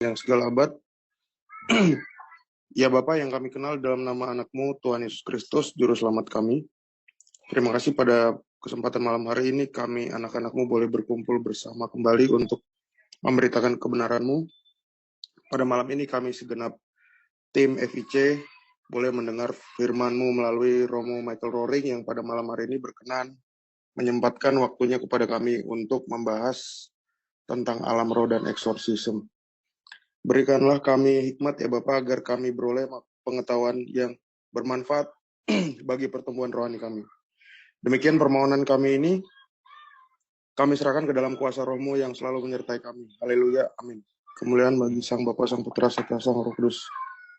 yang segala abad. Ya Bapa yang kami kenal dalam nama anak-Mu, Tuhan Yesus Kristus, Juru Selamat kami. Terima kasih pada kesempatan malam hari ini kami anak-anak-Mu boleh berkumpul bersama kembali untuk memberitakan kebenaran-Mu. Pada malam ini kami segenap tim FIC boleh mendengar firman-Mu melalui Romo Michael Roring yang pada malam hari ini berkenan menyempatkan waktunya kepada kami untuk membahas tentang alam roh dan eksorsisme. Berikanlah kami hikmat ya Bapak agar kami beroleh pengetahuan yang bermanfaat bagi pertumbuhan rohani kami. Demikian permohonan kami ini, kami serahkan ke dalam kuasa Roh-Mu yang selalu menyertai kami. Haleluya, amin. Kemuliaan bagi Sang Bapa, Sang Putra, serta Sang Roh Kudus,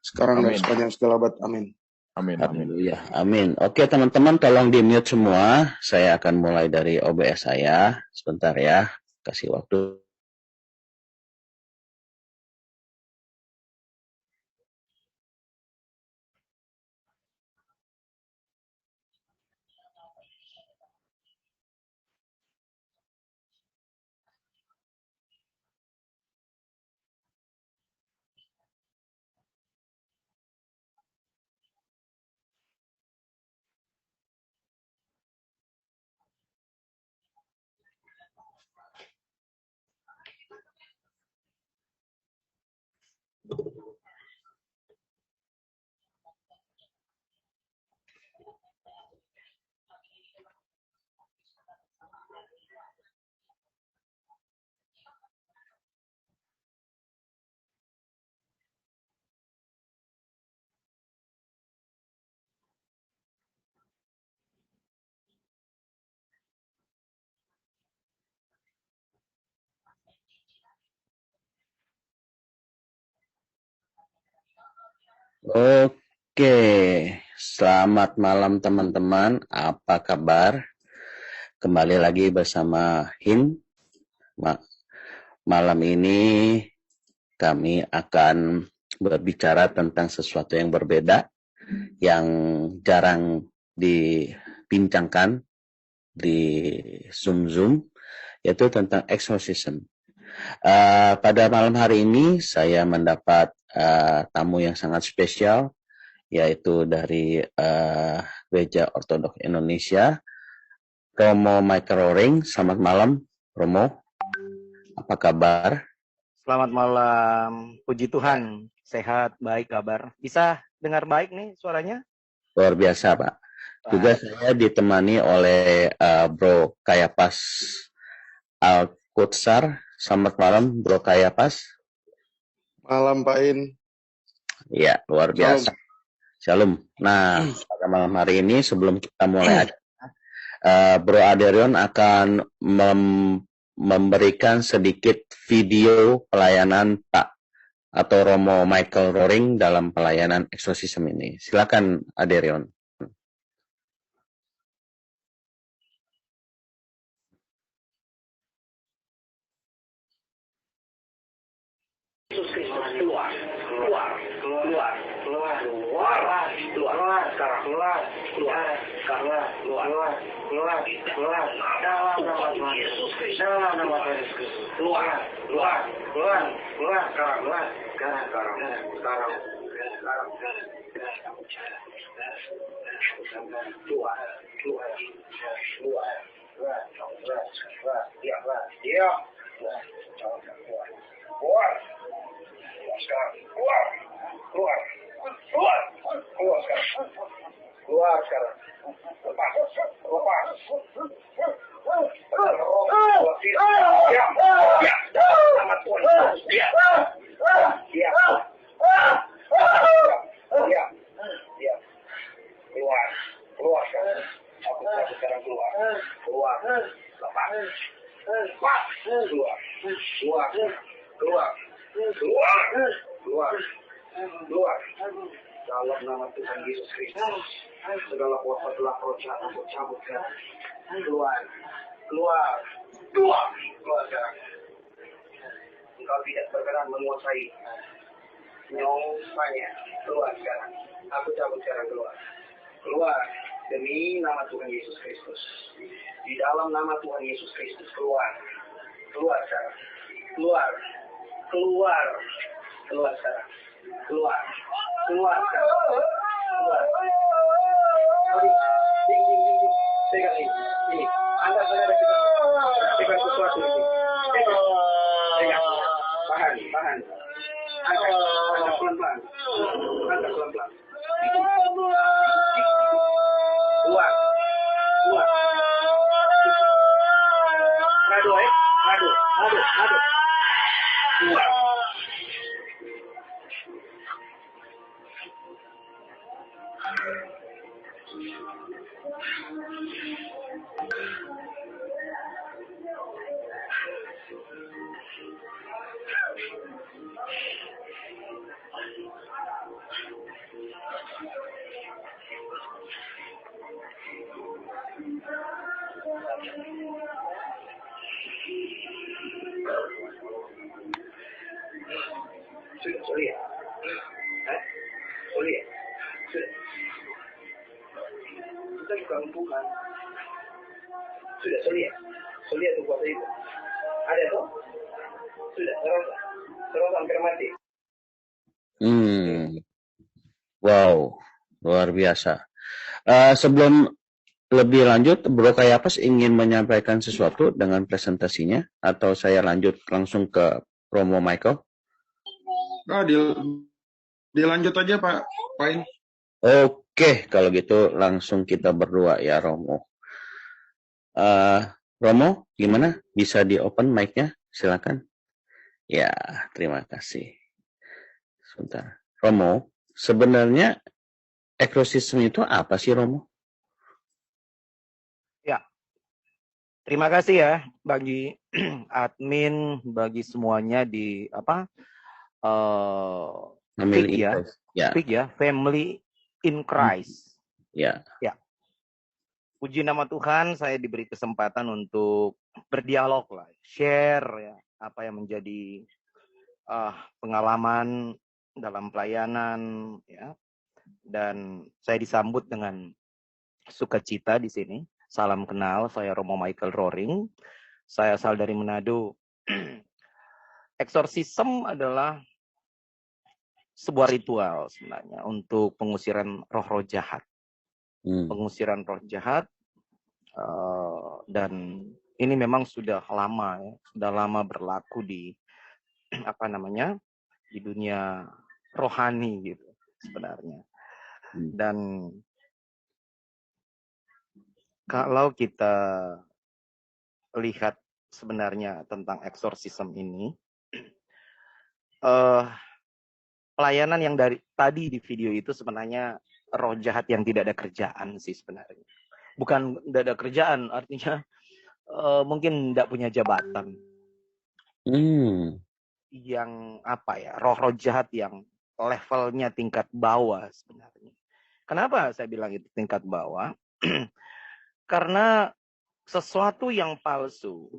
sekarang dan sepanjang segala abad. Amin. Amin. Haleluya, amin. Oke teman-teman, tolong di-mute semua. Saya akan mulai dari OBS saya. Sebentar ya, kasih waktu. Oke, selamat malam teman-teman. Apa kabar? Kembali lagi bersama Hin. Malam ini kami akan berbicara tentang sesuatu yang berbeda, yang jarang dibincangkan di Zoom, yaitu tentang exorcism. Pada malam hari ini saya mendapat tamu yang sangat spesial, yaitu dari Gereja Ortodoks Indonesia, Romo Michael Roring. Selamat malam, Romo. Apa kabar? Selamat malam, puji Tuhan, sehat, baik kabar. Bisa dengar baik nih suaranya? Luar biasa, Pak. Juga saya ditemani oleh Bro Kayapas Al-Qudsar. Selamat malam, Bro Kayapas. Malam Pak In. Ya, luar biasa. Shalom. Nah, pada malam hari ini sebelum kita mulai Bro Aderion akan memberikan sedikit video pelayanan Pak atau Romo Michael Roring dalam pelayanan eksorsisme ini. Silakan Aderion. Keluar sekarang. Lepas. Sama Tuhan. Keluar sekarang. Aku sekarang keluar. Lepas. Keluar. Dalam nama Tuhan Yesus Kristus, segala kuasa telah Kau cabut sekarang. Keluar sekarang. Engkau tidak berkenan menguasai nyawanya. Keluar sekarang. Aku cabut sekarang, keluar demi nama Tuhan Yesus Kristus. Di dalam nama Tuhan Yesus Kristus, keluar sekarang. Keluar. Keluar sekarang. Keluar. Keluar sekarang. Keluar. Sorry. Ding. Pegang ini. Ini. Anda berada di pegang sesuatu ini. Pegang. Tahan. Angkat pelan-pelan. Keluar. Ngadu. Keluar. Sorry ya. Sorry ya. Kita bukan lumpuhan. Sudah, sorry ya. Sorry ya tuh kuasa itu. Ada tuh? Sudah, terus hampir mati. Wow, luar biasa. Sebelum lebih lanjut, Bro Kayapas ingin menyampaikan sesuatu dengan presentasinya, atau saya lanjut langsung ke Romo Michael? Dilanjut aja Pak Pain. Oke, kalau gitu langsung kita berdua ya Romo. Romo, gimana? Bisa di open mic-nya? Silakan. Ya, terima kasih. Sebentar. Romo, sebenarnya ekosistem itu apa sih Romo? Ya, terima kasih ya bagi admin, bagi semuanya di Family Speak ya, Interest. Ya. Speak ya, Family in Christ. Ya. Puji nama Tuhan, saya diberi kesempatan untuk berdialog lah, share ya apa yang menjadi pengalaman dalam pelayanan ya. Dan saya disambut dengan sukacita di sini. Salam kenal, saya Romo Michael Roring. Saya asal dari Manado. Eksorsisme adalah sebuah ritual sebenarnya untuk pengusiran roh-roh jahat. Pengusiran roh jahat, dan ini memang sudah lama berlaku di di dunia rohani gitu sebenarnya. Dan kalau kita lihat sebenarnya tentang eksorsisme ini, pelayanan yang dari tadi di video itu sebenarnya roh jahat yang tidak ada kerjaan sih sebenarnya. Bukan tidak ada kerjaan, artinya mungkin tidak punya jabatan. Yang roh-roh jahat yang levelnya tingkat bawah sebenarnya. Kenapa saya bilang itu tingkat bawah? Karena sesuatu yang palsu,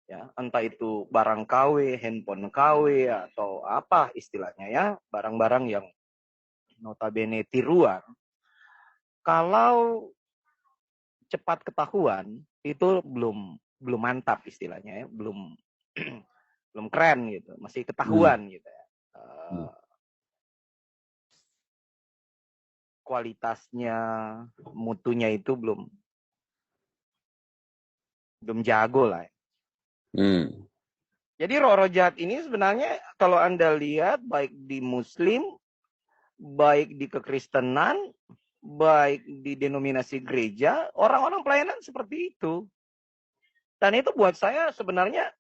ya, entah itu barang KW, handphone KW, atau apa istilahnya ya, barang-barang yang notabene tiruan. Kalau cepat ketahuan itu belum mantap istilahnya ya, belum keren gitu, masih ketahuan gitu ya. Kualitasnya, mutunya itu belum jago lah. Jadi roh-roh jahat ini sebenarnya kalau Anda lihat baik di Muslim, baik di kekristenan, baik di denominasi gereja, orang-orang pelayanan seperti itu. Dan itu buat saya sebenarnya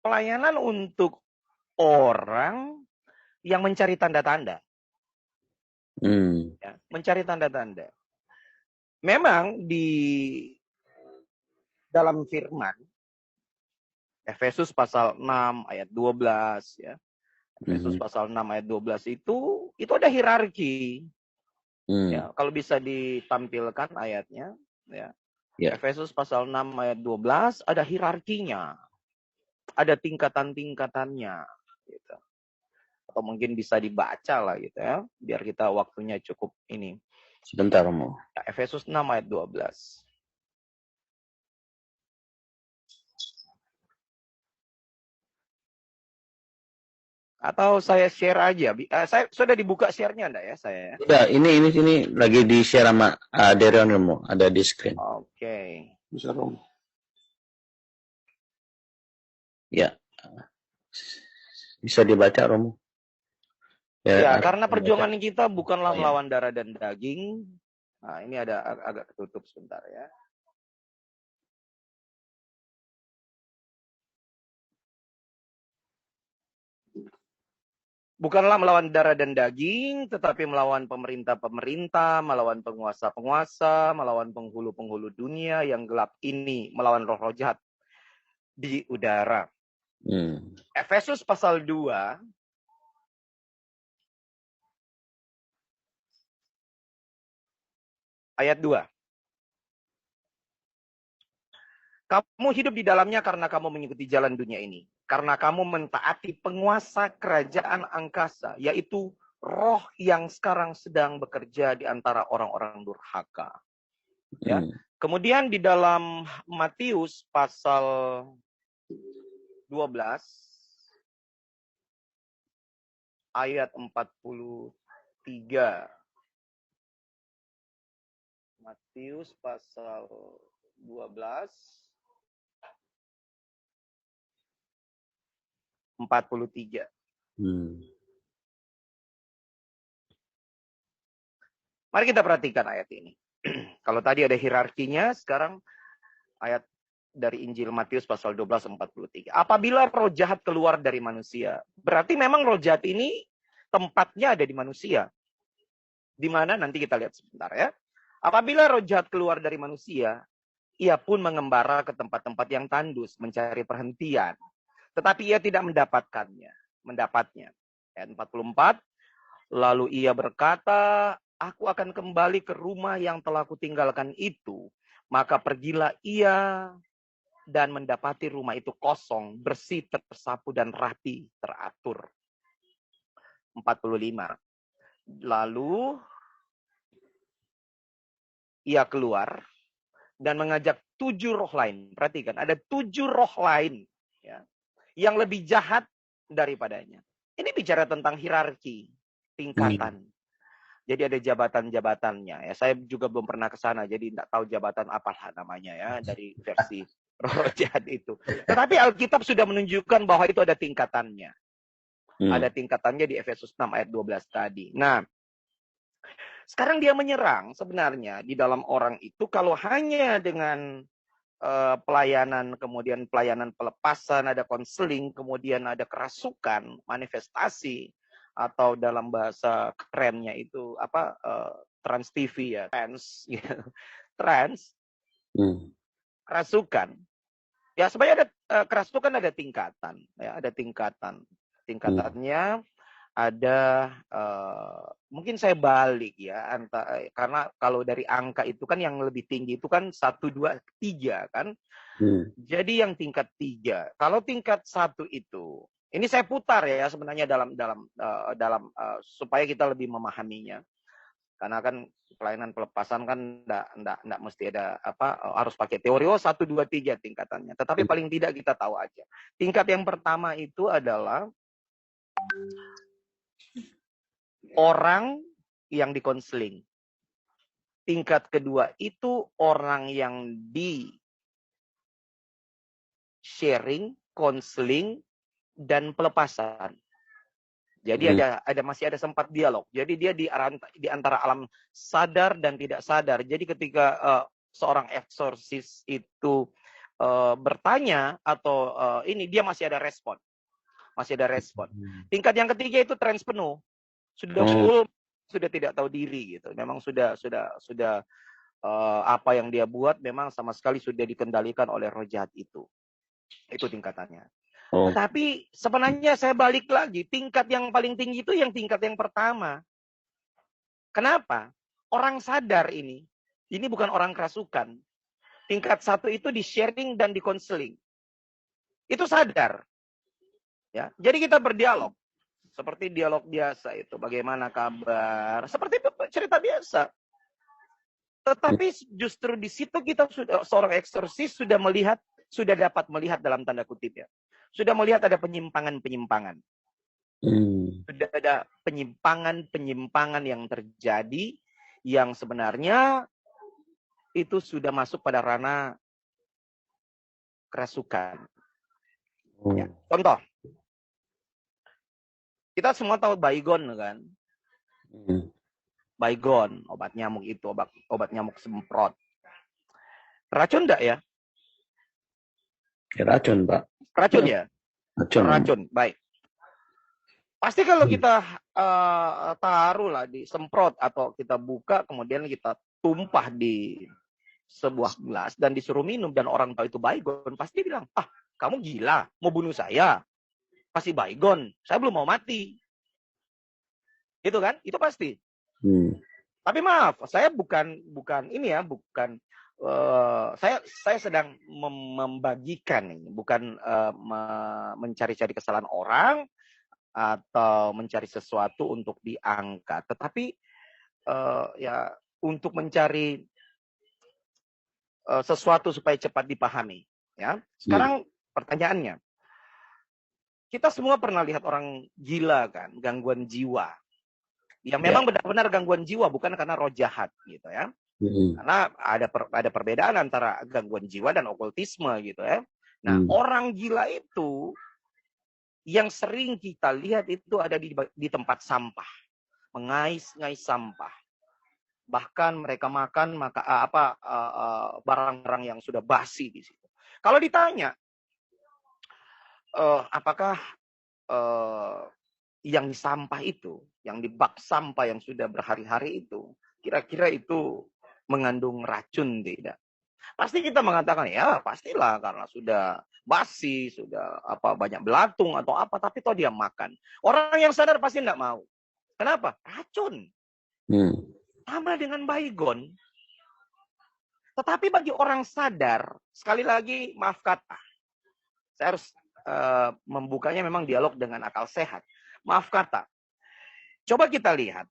pelayanan untuk orang yang mencari tanda-tanda. Ya, mencari tanda-tanda. Memang di dalam firman Efesus pasal 6 ayat 12 ya. Efesus pasal 6 ayat 12 itu ada hierarki. Ya, kalau bisa ditampilkan ayatnya ya. Efesus pasal 6 ayat 12 ada hierarkinya. Ada tingkatan-tingkatannya gitu. Atau mungkin bisa dibaca lah gitu ya, biar kita waktunya cukup ini. Sebentar, Romo. Ya, Efesus 6 ayat 12. Atau saya share aja. Saya sudah dibuka share-nya enggak ya saya? Ya, ini lagi di share sama Derion Romo, ada di screen. Oke. Bisa Romo. Ya. Bisa dibaca Romo. Ya, karena perjuangan kita bukanlah Oh, ya. melawan darah dan daging. Nah, ini ada agak ketutup sebentar ya. Bukanlah melawan darah dan daging, tetapi melawan pemerintah-pemerintah, melawan penguasa-penguasa, melawan penghulu-penghulu dunia yang gelap ini, melawan roh-roh jahat di udara. Efesus pasal 2 ayat 2. Kamu hidup di dalamnya karena kamu mengikuti jalan dunia ini. Karena kamu mentaati penguasa kerajaan angkasa, yaitu roh yang sekarang sedang bekerja di antara orang-orang durhaka. Ya. Kemudian di dalam Matius pasal 12 ayat 43. Matius pasal 12 43. Mari kita perhatikan ayat ini. Kalau tadi ada hierarkinya, sekarang ayat dari Injil Matius pasal 12 43. Apabila roh jahat keluar dari manusia, berarti memang roh jahat ini tempatnya ada di manusia. Di mana nanti kita lihat sebentar ya. Apabila roh jahat keluar dari manusia, ia pun mengembara ke tempat-tempat yang tandus, mencari perhentian. Tetapi ia tidak mendapatnya. Ayat 44, lalu ia berkata, aku akan kembali ke rumah yang telah kutinggalkan itu. Maka pergilah ia dan mendapati rumah itu kosong, bersih, tersapu, dan rapi, teratur. 45. Lalu ia keluar dan mengajak 7 roh lain. Perhatikan, ada 7 roh lain ya, yang lebih jahat daripadanya. Ini bicara tentang hierarki, tingkatan. Jadi ada jabatan-jabatannya. Ya, saya juga belum pernah ke sana, jadi tidak tahu jabatan apalah namanya ya dari versi roh jahat itu. Tetapi Alkitab sudah menunjukkan bahwa itu ada tingkatannya. Ada tingkatannya di Efesus 6 ayat 12 tadi. Nah, sekarang dia menyerang sebenarnya di dalam orang itu kalau hanya dengan pelayanan, kemudian pelayanan pelepasan, ada konseling, kemudian ada kerasukan, manifestasi, atau dalam bahasa kerennya itu apa trans TV ya, trans, kerasukan. Ya sebenarnya ada kerasukan ada tingkatan, ya ada tingkatan. Tingkatannya ada mungkin saya balik ya karena kalau dari angka itu kan yang lebih tinggi itu kan 1, 2, 3 kan. Jadi yang tingkat 3. Kalau tingkat 1 itu ini saya putar ya sebenarnya dalam supaya kita lebih memahaminya. Karena kan pelayanan pelepasan kan enggak mesti ada harus pakai teori 1, 2, 3 tingkatannya. Tetapi paling tidak kita tahu aja. Tingkat yang pertama itu adalah orang yang dikonseling. Tingkat kedua itu orang yang di sharing, konseling, dan pelepasan. Jadi masih ada sempat dialog. Jadi dia di antara alam sadar dan tidak sadar. Jadi ketika seorang eksorsis itu bertanya atau ini dia masih ada respon. Tingkat yang ketiga itu trans penuh. Sudah full, sudah tidak tahu diri gitu. Memang sudah apa yang dia buat memang sama sekali sudah dikendalikan oleh roh jahat itu. Itu tingkatannya. Tapi sebenarnya saya balik lagi, tingkat yang paling tinggi itu yang tingkat yang pertama. Kenapa? Orang sadar ini bukan orang kerasukan. Tingkat 1 itu di sharing dan di konseling. Itu sadar. Ya, jadi kita berdialog. Seperti dialog biasa itu, bagaimana kabar? Seperti cerita biasa. Tetapi justru di situ kita seorang eksorsis sudah dapat melihat dalam tanda kutip ya. Sudah melihat ada penyimpangan-penyimpangan. Sudah ada penyimpangan yang terjadi yang sebenarnya itu sudah masuk pada ranah kerasukan. Ya, contoh, kita semua tahu Baygon kan? Baygon, obat nyamuk itu, obat nyamuk semprot. Racun enggak ya? Racun, Pak. Racun ya? Racun, baik. Pasti kalau kita taruhlah disemprot atau kita buka, kemudian kita tumpah di sebuah gelas dan disuruh minum dan orang tahu itu Baygon, pasti bilang, ah kamu gila, mau bunuh saya, pasti Baygon, saya belum mau mati. Itu kan? Itu pasti. Tapi maaf, saya bukan ini ya, bukan saya sedang membagikan ini, bukan mencari-cari kesalahan orang atau mencari sesuatu untuk diangkat, tetapi ya untuk mencari sesuatu supaya cepat dipahami. Ya, sekarang pertanyaannya, kita semua pernah lihat orang gila kan, gangguan jiwa, yang memang benar-benar gangguan jiwa, bukan karena roh jahat, gitu ya. Karena ada perbedaan antara gangguan jiwa dan okultisme, gitu ya. Nah, orang gila itu yang sering kita lihat itu ada di tempat sampah, mengais-ngais sampah. Bahkan mereka makan barang-barang yang sudah basi di situ. Kalau ditanya, apakah yang di sampah itu, yang di bak sampah yang sudah berhari-hari itu, kira-kira itu mengandung racun tidak? Pasti kita mengatakan, ya pastilah karena sudah basi, sudah banyak belatung atau apa, tapi toh dia makan. Orang yang sadar pasti tidak mau. Kenapa? Racun. Sama dengan Baygon. Tetapi bagi orang sadar, sekali lagi maaf kata, saya harus membukanya memang dialog dengan akal sehat. Maaf kata, coba kita lihat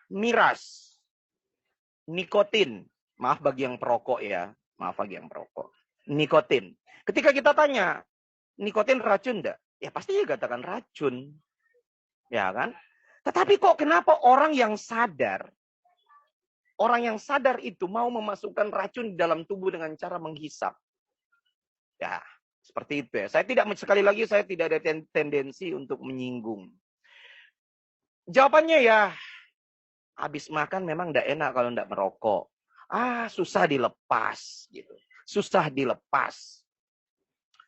miras, nikotin, maaf bagi yang perokok ya, nikotin. Ketika kita tanya, nikotin racun enggak? Ya pasti dia katakan racun. Ya kan? Tetapi kok kenapa orang yang sadar itu mau memasukkan racun di dalam tubuh dengan cara menghisap? Ya, seperti itu ya. Sekali lagi saya tidak ada tendensi untuk menyinggung. Jawabannya ya, habis makan memang tidak enak kalau tidak merokok. Susah dilepas gitu. Susah dilepas.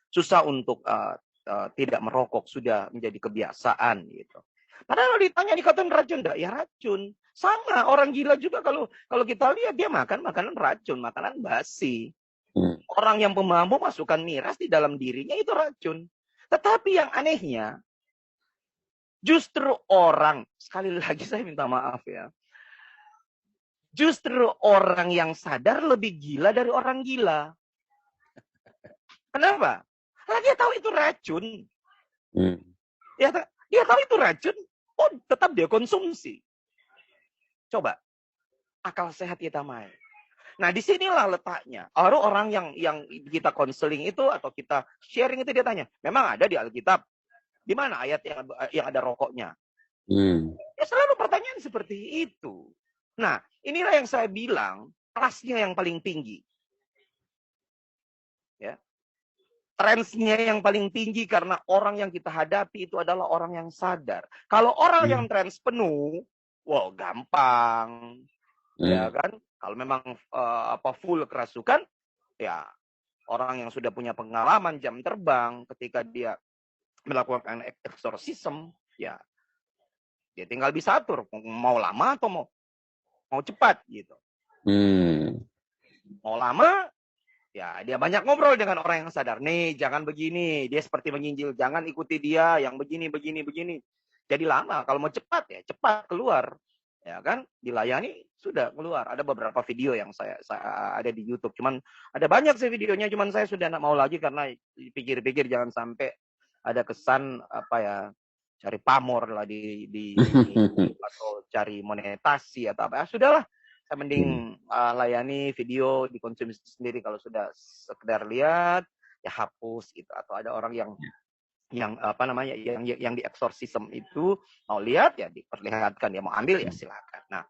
Susah untuk tidak merokok, sudah menjadi kebiasaan gitu. Padahal ditanya nikotin racun enggak? Ya racun. Sama orang gila juga kalau kita lihat dia makan makanan racun, makanan basi. Orang yang pemabuk masukkan miras di dalam dirinya itu racun. Tetapi yang anehnya, justru orang, sekali lagi saya minta maaf ya, justru orang yang sadar lebih gila dari orang gila. Kenapa? Karena dia tahu itu racun. Ya, dia tahu itu racun, tetap dia konsumsi. Coba, akal sehat kita main. Nah, disinilah letaknya. Orang yang kita konseling itu atau kita sharing itu dia tanya, memang ada di Alkitab. Di mana ayat yang ada rokoknya? Ya selalu pertanyaan seperti itu. Nah, inilah yang saya bilang, kelasnya yang paling tinggi. Ya. Trendsnya yang paling tinggi karena orang yang kita hadapi itu adalah orang yang sadar. Kalau orang yang trends penuh, wow gampang. Ya kan? Kalau memang full kerasukan, ya orang yang sudah punya pengalaman jam terbang ketika dia melakukan eksorsisme, ya dia tinggal bisa atur mau lama atau mau cepat gitu. Mau lama, ya dia banyak ngobrol dengan orang yang sadar. Nih jangan begini, dia seperti menginjil, jangan ikuti dia yang begini. Jadi lama. Kalau mau cepat ya cepat keluar. Ya kan, dilayani sudah keluar. Ada beberapa video yang saya ada di YouTube, cuman ada banyak sih videonya, cuman saya sudah tidak mau lagi karena pikir-pikir jangan sampai ada kesan cari pamor lah di atau cari monetasi atau apa. Sudahlah, saya mending layani video, dikonsumsi sendiri kalau sudah sekedar lihat, ya hapus gitu, atau ada orang yang apa namanya, yang di eksorsisme itu mau lihat ya diperlihatkan, ya mau ambil ya silakan. Nah,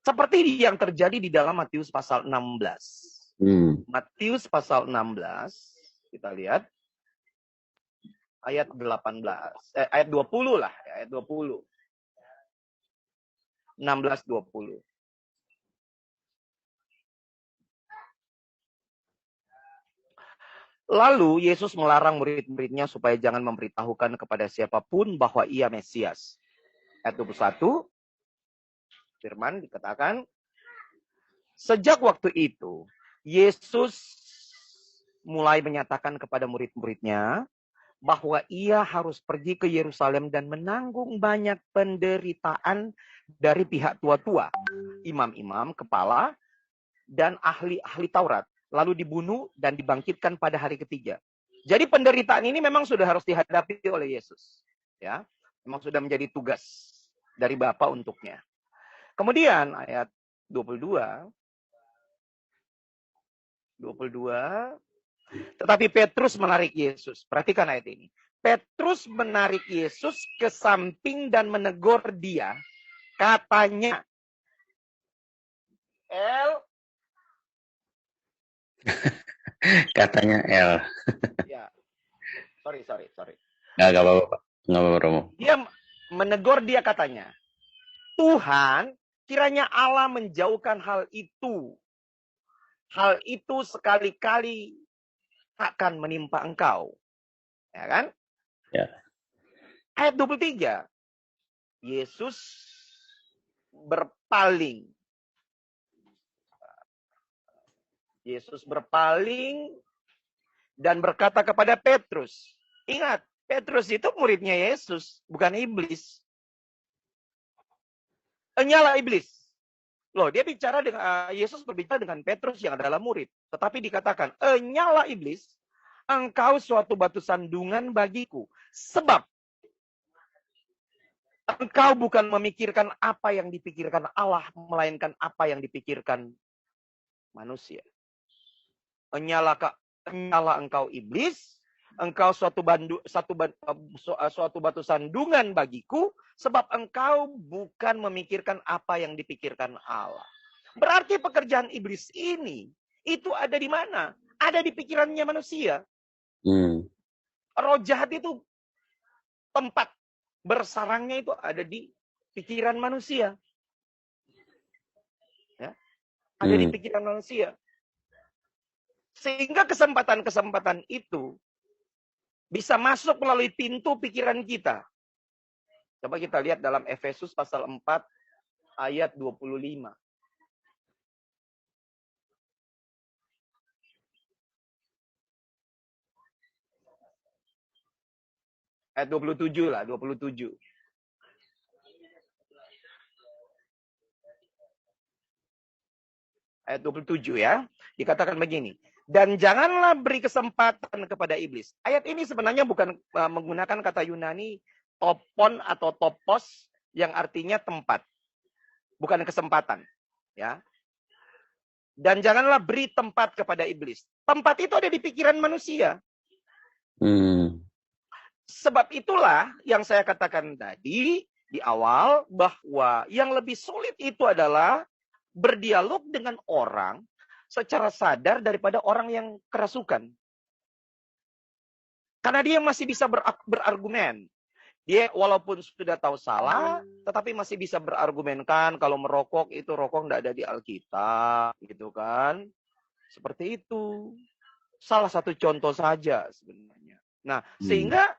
seperti yang terjadi di dalam Matius pasal 16. Matius pasal 16, kita lihat ayat 18, ayat 20 lah, ayat 20. 16-20. Lalu Yesus melarang murid-muridnya supaya jangan memberitahukan kepada siapapun bahwa ia Mesias. Ayat 21, firman dikatakan, sejak waktu itu, Yesus mulai menyatakan kepada murid-muridnya bahwa ia harus pergi ke Yerusalem dan menanggung banyak penderitaan dari pihak tua-tua, imam-imam, kepala, dan ahli-ahli Taurat, lalu dibunuh dan dibangkitkan pada hari ketiga. Jadi penderitaan ini memang sudah harus dihadapi oleh Yesus. Ya, memang sudah menjadi tugas dari Bapa untuknya. Kemudian ayat 22, tetapi Petrus menarik Yesus. Perhatikan ayat ini. Petrus menarik Yesus ke samping dan menegur dia. Katanya, Katanya L. Ya, sorry. Nggak apa-apa. Nggak apa-apa, Romo. Dia menegur dia katanya, Tuhan, kiranya Allah menjauhkan hal itu. Hal itu sekali-kali akan menimpa engkau. Ya kan? Ya. Ayat 23. Yesus berpaling. Yesus berpaling dan berkata kepada Petrus. Ingat, Petrus itu muridnya Yesus, bukan iblis. Nyala iblis. Loh, dia bicara dengan Yesus berbicara dengan Petrus yang adalah murid. Tetapi dikatakan, nyala iblis, engkau suatu batu sandungan bagiku. Sebab engkau bukan memikirkan apa yang dipikirkan Allah, melainkan apa yang dipikirkan manusia. Nyala engkau iblis, engkau suatu batu sandungan bagiku, sebab engkau bukan memikirkan apa yang dipikirkan Allah. Berarti pekerjaan iblis ini, itu ada di mana? Ada di pikirannya manusia. Roh jahat itu tempat bersarangnya itu ada di pikiran manusia. Ya? Ada di pikiran manusia. Sehingga kesempatan-kesempatan itu bisa masuk melalui pintu pikiran kita. Coba kita lihat dalam Efesus pasal 4 ayat 25. Ayat 27 lah, 27. Ayat 27 ya. Dikatakan begini. Dan janganlah beri kesempatan kepada iblis. Ayat ini sebenarnya bukan menggunakan kata Yunani topon atau topos yang artinya tempat. Bukan kesempatan. Ya. Dan janganlah beri tempat kepada iblis. Tempat itu ada di pikiran manusia. Sebab itulah yang saya katakan tadi di awal bahwa yang lebih sulit itu adalah berdialog dengan orang secara sadar daripada orang yang kerasukan. Karena dia masih bisa berargumen. Dia walaupun sudah tahu salah, tetapi masih bisa berargumenkan kalau merokok itu rokok tidak ada di Alkitab, gitu kan? Seperti itu. Salah satu contoh saja sebenarnya. Nah, sehingga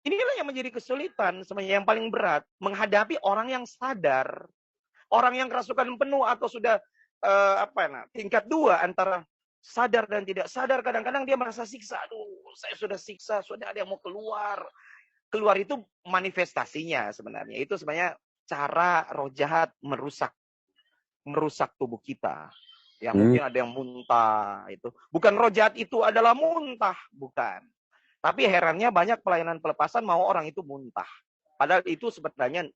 inilah yang menjadi kesulitan sebenarnya yang paling berat menghadapi orang yang sadar, orang yang kerasukan penuh atau sudah tingkat 2 antara sadar dan tidak sadar. Kadang-kadang dia merasa siksa. Aduh, saya sudah siksa, sudah ada yang mau keluar. Keluar itu manifestasinya sebenarnya. Itu sebenarnya cara roh jahat merusak tubuh kita. Ya mungkin ada yang muntah itu. Bukan roh jahat itu adalah muntah, bukan. Tapi herannya banyak pelayanan pelepasan mau orang itu muntah. Padahal itu sebenarnya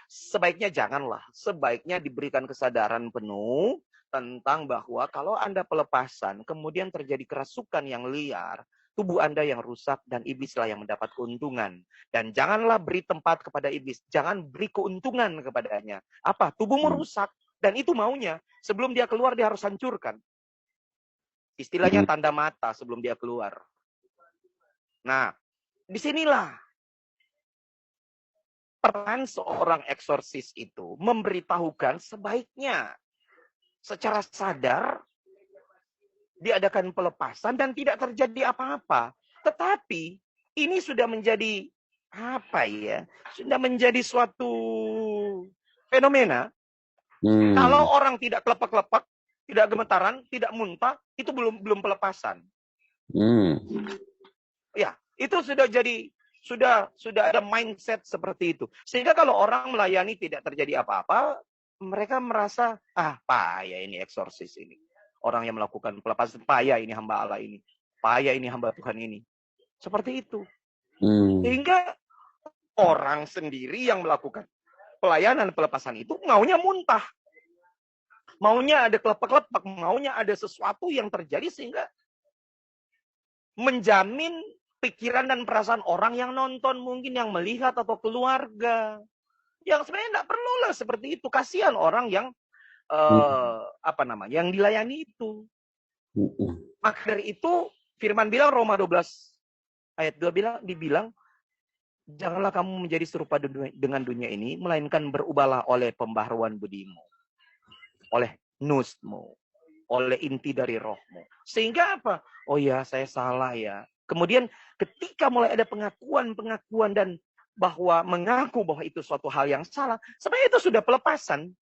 sebaiknya janganlah. Sebaiknya diberikan kesadaran penuh. tentang bahwa kalau Anda pelepasan, kemudian terjadi kerasukan yang liar, tubuh Anda yang rusak dan iblislah yang mendapat keuntungan. Dan janganlah beri tempat kepada iblis, jangan beri keuntungan kepadanya. Apa? Tubuhmu rusak dan itu maunya. Sebelum dia keluar dia harus hancurkan. Istilahnya tanda mata sebelum dia keluar. Nah, disinilah peran seorang eksorsis itu memberitahukan sebaiknya secara sadar diadakan pelepasan dan tidak terjadi apa-apa. Tetapi ini sudah menjadi apa ya? Sudah menjadi suatu fenomena. Kalau orang tidak kelepak-kelepak, tidak gemetaran, tidak muntah, itu belum pelepasan. Ya, itu sudah jadi sudah ada mindset seperti itu. Sehingga kalau orang melayani tidak terjadi apa-apa, mereka merasa, payah ini eksorsis ini. Orang yang melakukan pelepasan, payah ini hamba Allah ini. Payah ini hamba Tuhan ini. Seperti itu. Sehingga orang sendiri yang melakukan pelayanan pelepasan itu maunya muntah. Maunya ada kelepak-kelepak, maunya ada sesuatu yang terjadi sehingga menjamin pikiran dan perasaan orang yang nonton, mungkin yang melihat atau keluarga. Yang sebenarnya tidak perlulah seperti itu. Kasihan orang yang yang dilayani itu. Maka dari itu firman bilang Roma 12 ayat 2 dibilang janganlah kamu menjadi serupa dengan dunia ini, melainkan berubahlah oleh pembaharuan budimu, oleh nusmu, oleh inti dari rohmu. Sehingga apa? Oh ya, saya salah ya. Kemudian ketika mulai ada pengakuan dan bahwa mengaku bahwa itu suatu hal yang salah, sebenarnya itu sudah pelepasan.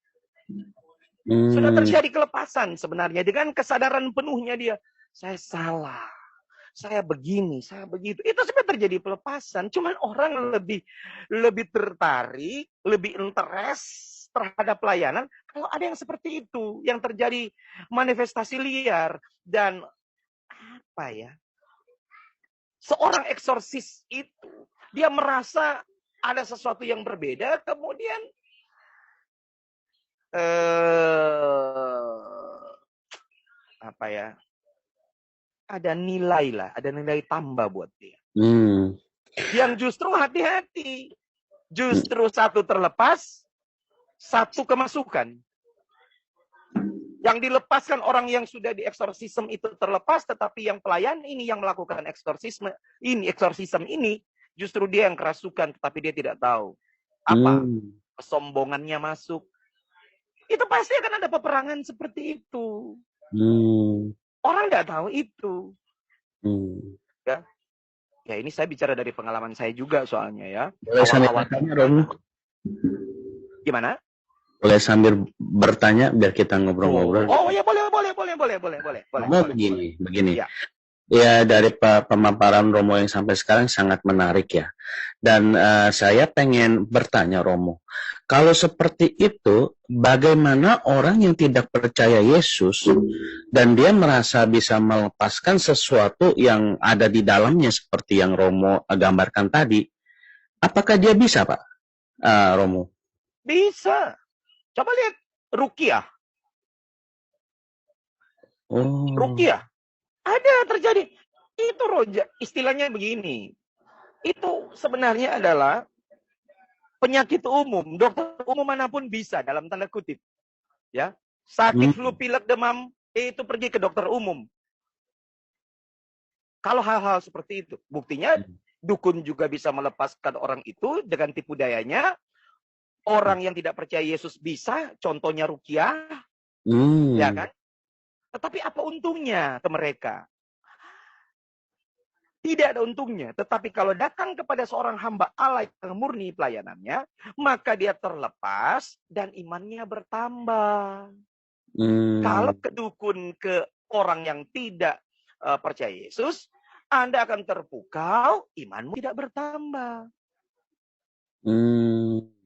Sudah terjadi kelepasan sebenarnya dengan kesadaran penuhnya dia. Saya salah. Saya begini, saya begitu. Itu sebenarnya terjadi pelepasan. Cuman orang lebih tertarik, lebih interest terhadap pelayanan kalau ada yang seperti itu, yang terjadi manifestasi liar dan apa ya? Seorang eksorsis itu dia merasa ada sesuatu yang berbeda, kemudian ada nilai tambah buat dia. Yang justru hati-hati. Justru satu terlepas, satu kemasukan. Yang dilepaskan orang yang sudah di eksorsisme itu terlepas, tetapi yang pelayan ini yang melakukan eksorsisme ini, justru dia yang kerasukan, tetapi dia tidak tahu. Apa? Kesombongannya masuk. Itu pasti akan ada peperangan seperti itu. Orang nggak tahu itu. Ya ini saya bicara dari pengalaman saya juga soalnya ya. Boleh sambil bertanya, Romo? Gimana? Boleh sambil bertanya biar kita ngobrol-ngobrol. Oh ya boleh. Romo begini. Ya. Ya, dari pemaparan Romo yang sampai sekarang sangat menarik ya. Dan saya pengen bertanya Romo, kalau seperti itu, bagaimana orang yang tidak percaya Yesus dan dia merasa bisa melepaskan sesuatu yang ada di dalamnya seperti yang Romo gambarkan tadi, apakah dia bisa, Pak Romo? Bisa. Coba lihat Ruqyah. Ruqyah. Ada terjadi. Itu roja, istilahnya begini. Itu sebenarnya adalah penyakit umum. Dokter umum manapun bisa, dalam tanda kutip. Ya, sakit flu, pilek, demam, itu pergi ke dokter umum. Kalau hal-hal seperti itu, buktinya dukun juga bisa melepaskan orang itu dengan tipu dayanya. Orang yang tidak percaya Yesus bisa, contohnya Ruqyah, ya kan? Tetapi apa untungnya ke mereka? Tidak ada untungnya. Tetapi kalau datang kepada seorang hamba Allah yang murni pelayanannya, maka dia terlepas dan imannya bertambah. Kalau kedukun ke orang yang tidak percaya Yesus, Anda akan terpukau, imanmu tidak bertambah.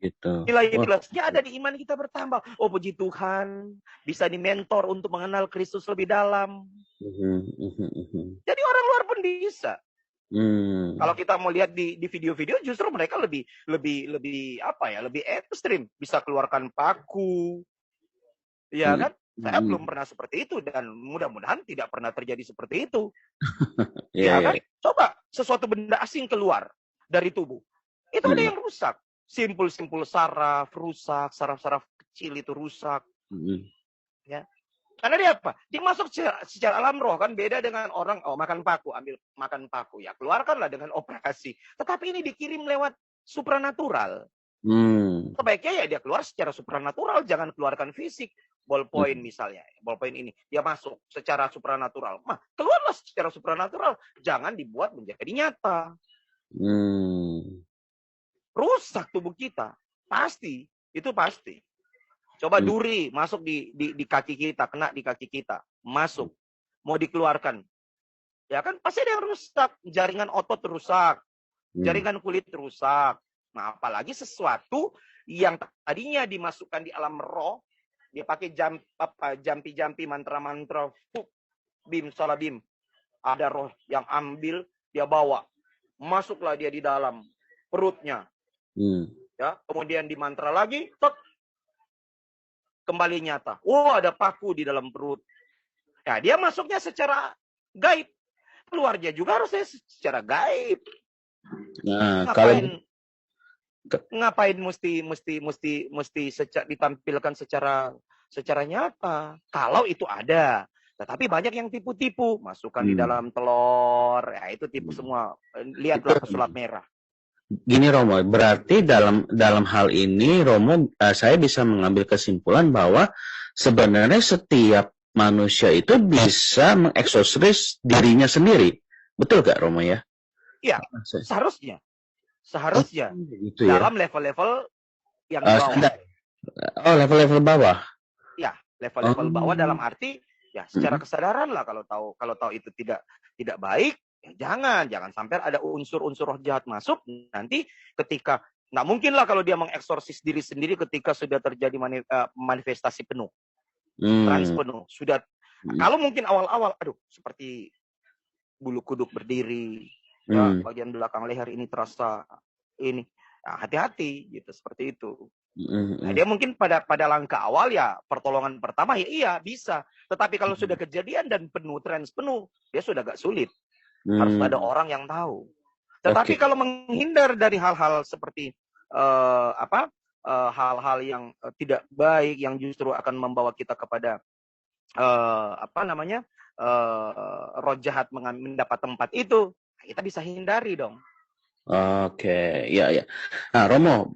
Gitu. Nilai plusnya ada di iman kita bertambah. Oh puji Tuhan, bisa dimentor untuk mengenal Kristus lebih dalam. Jadi orang luar pun bisa. Kalau kita mau lihat di video-video, justru mereka lebih ekstrim. Bisa keluarkan paku, ya kan? Saya belum pernah seperti itu dan mudah-mudahan tidak pernah terjadi seperti itu. Iya, Ya kan? Coba sesuatu benda asing keluar dari tubuh. Itu ada yang rusak. Simpul-simpul saraf rusak, saraf-saraf kecil itu rusak. Ya. Karena dia apa? Dia masuk secara alam roh kan, beda dengan orang makan paku, ambil makan paku ya keluarkanlah dengan operasi. Tetapi ini dikirim lewat supranatural. Sebaiknya ya dia keluar secara supranatural, jangan keluarkan fisik. Ballpoint misalnya, ballpoint ini dia masuk secara supranatural. Keluarlah secara supranatural, jangan dibuat menjadi nyata. Rusak tubuh kita, pasti, itu pasti. Coba duri masuk di kaki kita, kena di kaki kita, masuk, mau dikeluarkan, ya kan pasti ada yang rusak, jaringan otot rusak, jaringan kulit rusak. Nah, apalagi sesuatu yang tadinya dimasukkan di alam roh, dia pakai jampi-jampi, mantra-mantra, bim, salabim. Ada roh yang ambil, dia bawa. Masuklah dia di dalam perutnya. Ya, kemudian dimantra lagi, kembali nyata. Ada paku di dalam perut. Ya, dia masuknya secara gaib. Keluarnya juga harusnya secara gaib. Nah, ngapain mesti ditampilkan secara nyata? Kalau itu ada. Tetapi banyak yang tipu-tipu, masukkan di dalam telur, ya itu tipu semua. Lihatlah pesulap merah. Gini Romo, berarti dalam hal ini Romo, saya bisa mengambil kesimpulan bahwa sebenarnya setiap manusia itu bisa mengeksorsis dirinya sendiri. Betul gak Romo ya? Iya, seharusnya. Gitu dalam level-level yang bawah. Level-level bawah. Ya, level-level bawah dalam arti ya secara kesadaran lah, kalau tahu itu tidak baik, ya jangan sampai ada unsur-unsur roh jahat masuk. Nanti ketika nggak mungkin lah kalau dia mengeksorsis diri sendiri ketika sudah terjadi manifestasi penuh, trans penuh sudah. Kalau mungkin awal-awal, seperti bulu kuduk berdiri. Ya, bagian belakang leher ini terasa ini. Nah, hati-hati gitu, seperti itu. Nah, dia mungkin pada langkah awal ya pertolongan pertama ya iya bisa. Tetapi kalau sudah kejadian dan trans penuh, dia sudah agak sulit. Harus ada orang yang tahu. Tetapi kalau menghindar dari hal-hal seperti hal-hal yang tidak baik yang justru akan membawa kita kepada roh jahat mendapat tempat itu, kita bisa hindari dong. Oke, ya. Nah, Romo,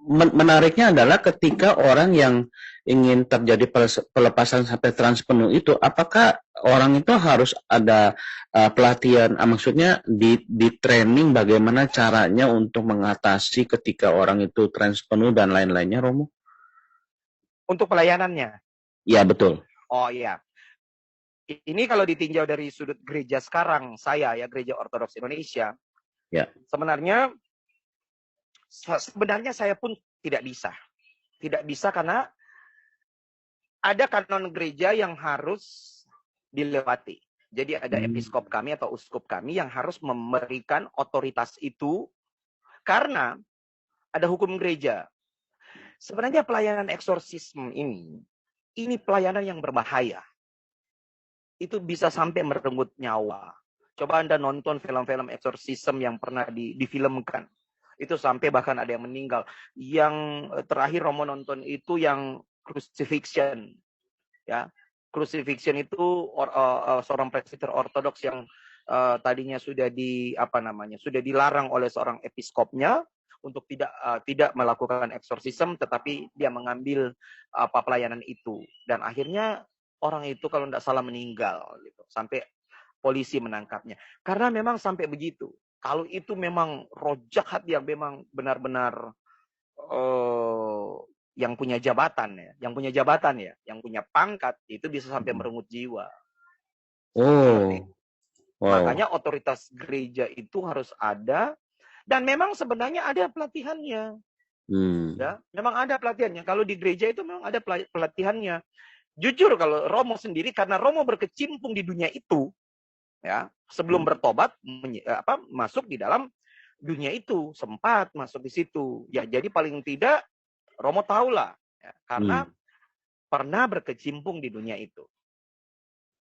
menariknya adalah ketika orang yang ingin terjadi pelepasan sampai trans penuh itu, apakah orang itu harus ada pelatihan, maksudnya di training bagaimana caranya untuk mengatasi ketika orang itu trans penuh dan lain-lainnya, Romo? Untuk pelayanannya? Ya, betul. Oh iya. Ini kalau ditinjau dari sudut gereja sekarang, Gereja Ortodoks Indonesia, ya. Sebenarnya saya pun tidak bisa. Tidak bisa karena ada kanon gereja yang harus dilewati. Jadi ada episkop kami atau uskup kami yang harus memberikan otoritas itu karena ada hukum gereja. Sebenarnya pelayanan eksorsisme ini pelayanan yang berbahaya. Itu bisa sampai merenggut nyawa. Coba Anda nonton film-film eksorsisme yang pernah difilmkan. Itu sampai bahkan ada yang meninggal. Yang terakhir Romo nonton itu yang crucifixion. Ya, crucifixion itu seorang presbiter ortodoks yang tadinya sudah sudah dilarang oleh seorang episkopnya untuk tidak melakukan eksorsisme, tetapi dia mengambil pelayanan itu. Dan akhirnya orang itu kalau tidak salah meninggal gitu. Sampai polisi menangkapnya. Karena memang sampai begitu. Kalau itu memang roh jahat yang memang benar-benar yang punya jabatan yang punya pangkat, itu bisa sampai merenggut jiwa. Wow. Makanya otoritas gereja itu harus ada, dan memang sebenarnya ada pelatihannya. Ya, memang ada pelatihannya. Kalau di gereja itu memang ada pelatihannya. Jujur kalau Romo sendiri, karena Romo berkecimpung di dunia itu, ya sebelum bertobat masuk di dalam dunia itu, sempat masuk di situ. Ya jadi paling tidak Romo tahulah, ya, karena pernah berkecimpung di dunia itu.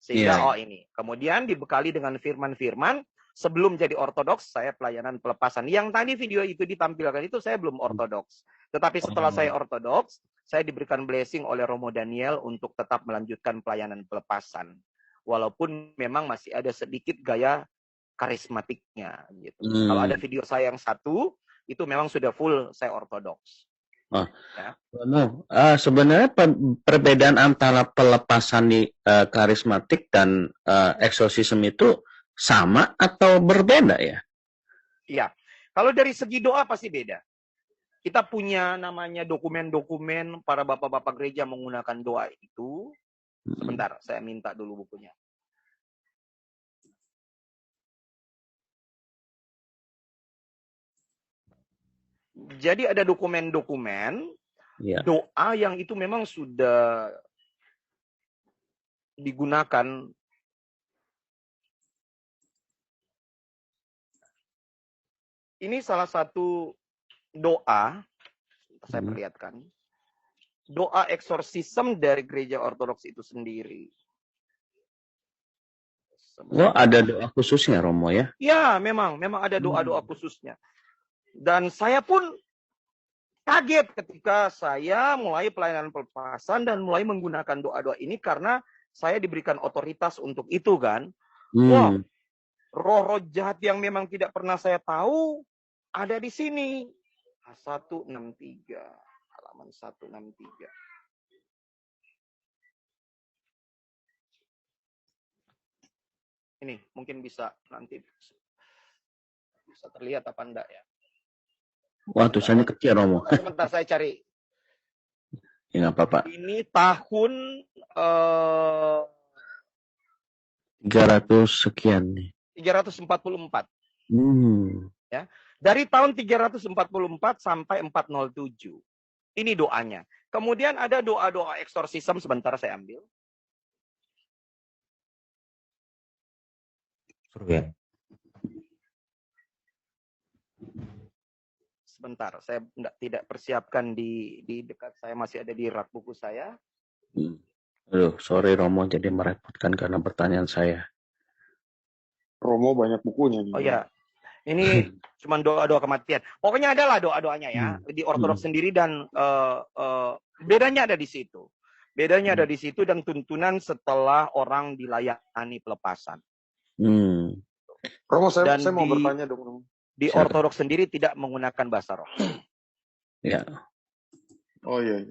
Sehingga Iya. ini. Kemudian dibekali dengan firman-firman, sebelum jadi ortodoks, saya pelayanan pelepasan. Yang tadi video itu ditampilkan itu saya belum ortodoks. Tetapi setelah saya ortodoks, saya diberikan blessing oleh Romo Daniel untuk tetap melanjutkan pelayanan pelepasan. Walaupun memang masih ada sedikit gaya karismatiknya. Gitu. Kalau ada video saya yang satu, itu memang sudah full saya ortodoks. Ya. Sebenarnya perbedaan antara pelepasan di karismatik dan eksorsisme itu sama atau berbeda ya? Iya. Kalau dari segi doa pasti beda. Kita punya namanya dokumen-dokumen para bapak-bapak gereja menggunakan doa itu. Sebentar, saya minta dulu bukunya. Jadi ada dokumen-dokumen doa yang itu memang sudah digunakan. Ini salah satu doa, saya perlihatkan. Doa eksorsisme dari gereja ortodoks itu sendiri. Ada doa khususnya, Romo ya? Ya, memang ada doa-doa khususnya. Dan saya pun kaget ketika saya mulai pelayanan pelepasan dan mulai menggunakan doa-doa ini karena saya diberikan otoritas untuk itu kan. Wah, roh-roh jahat yang memang tidak pernah saya tahu ada di sini. 163, halaman 163. Ini mungkin bisa nanti bisa terlihat apa enggak ya? Wah, tulisannya kecil, Romo. Sebentar saya cari. Ya, nggak apa-apa. Ini tahun 300 sekian nih. 344. Ya. Dari tahun 344 sampai 407. Ini doanya. Kemudian ada doa-doa eksorsisme, sebentar saya ambil. Seru ya. Sebentar, saya tidak persiapkan di dekat saya, masih ada di rak buku saya. Aduh, sorry Romo, jadi merepotkan karena pertanyaan saya. Romo banyak bukunya nih. Oh ya, ini cuma doa-doa kematian. Pokoknya adalah doa-doanya ya, di ortodoks sendiri dan bedanya ada di situ. Bedanya ada di situ dan tuntunan setelah orang dilayani pelepasan. Romo, saya mau bertanya dong. Di ortodoks sendiri tidak menggunakan bahasa roh. Ya. Oh iya.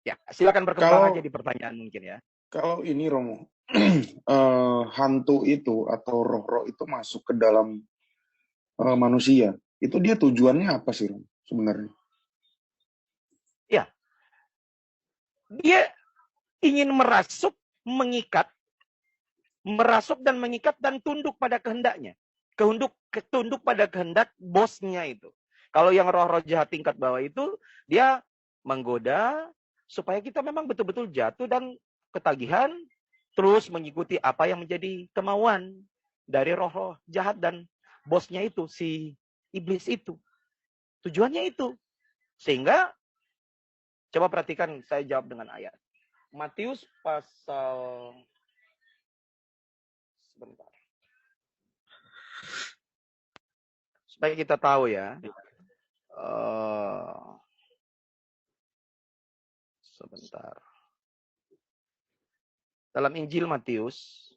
Ya, silakan berkembang aja di pertanyaan mungkin ya. Kalau ini Romo, hantu itu atau roh-roh itu masuk ke dalam manusia, itu dia tujuannya apa sih Romo sebenarnya? Ya, dia ingin merasuk, mengikat, merasuk dan mengikat dan tunduk pada kehendaknya. Tunduk pada kehendak bosnya itu. Kalau yang roh-roh jahat tingkat bawah itu, dia menggoda supaya kita memang betul-betul jatuh dan ketagihan, terus mengikuti apa yang menjadi kemauan dari roh-roh jahat dan bosnya itu, si iblis itu. Tujuannya itu. Sehingga, coba perhatikan, saya jawab dengan ayat. Matius pasal... Sebentar. Supaya kita tahu ya. Sebentar. Dalam Injil Matius.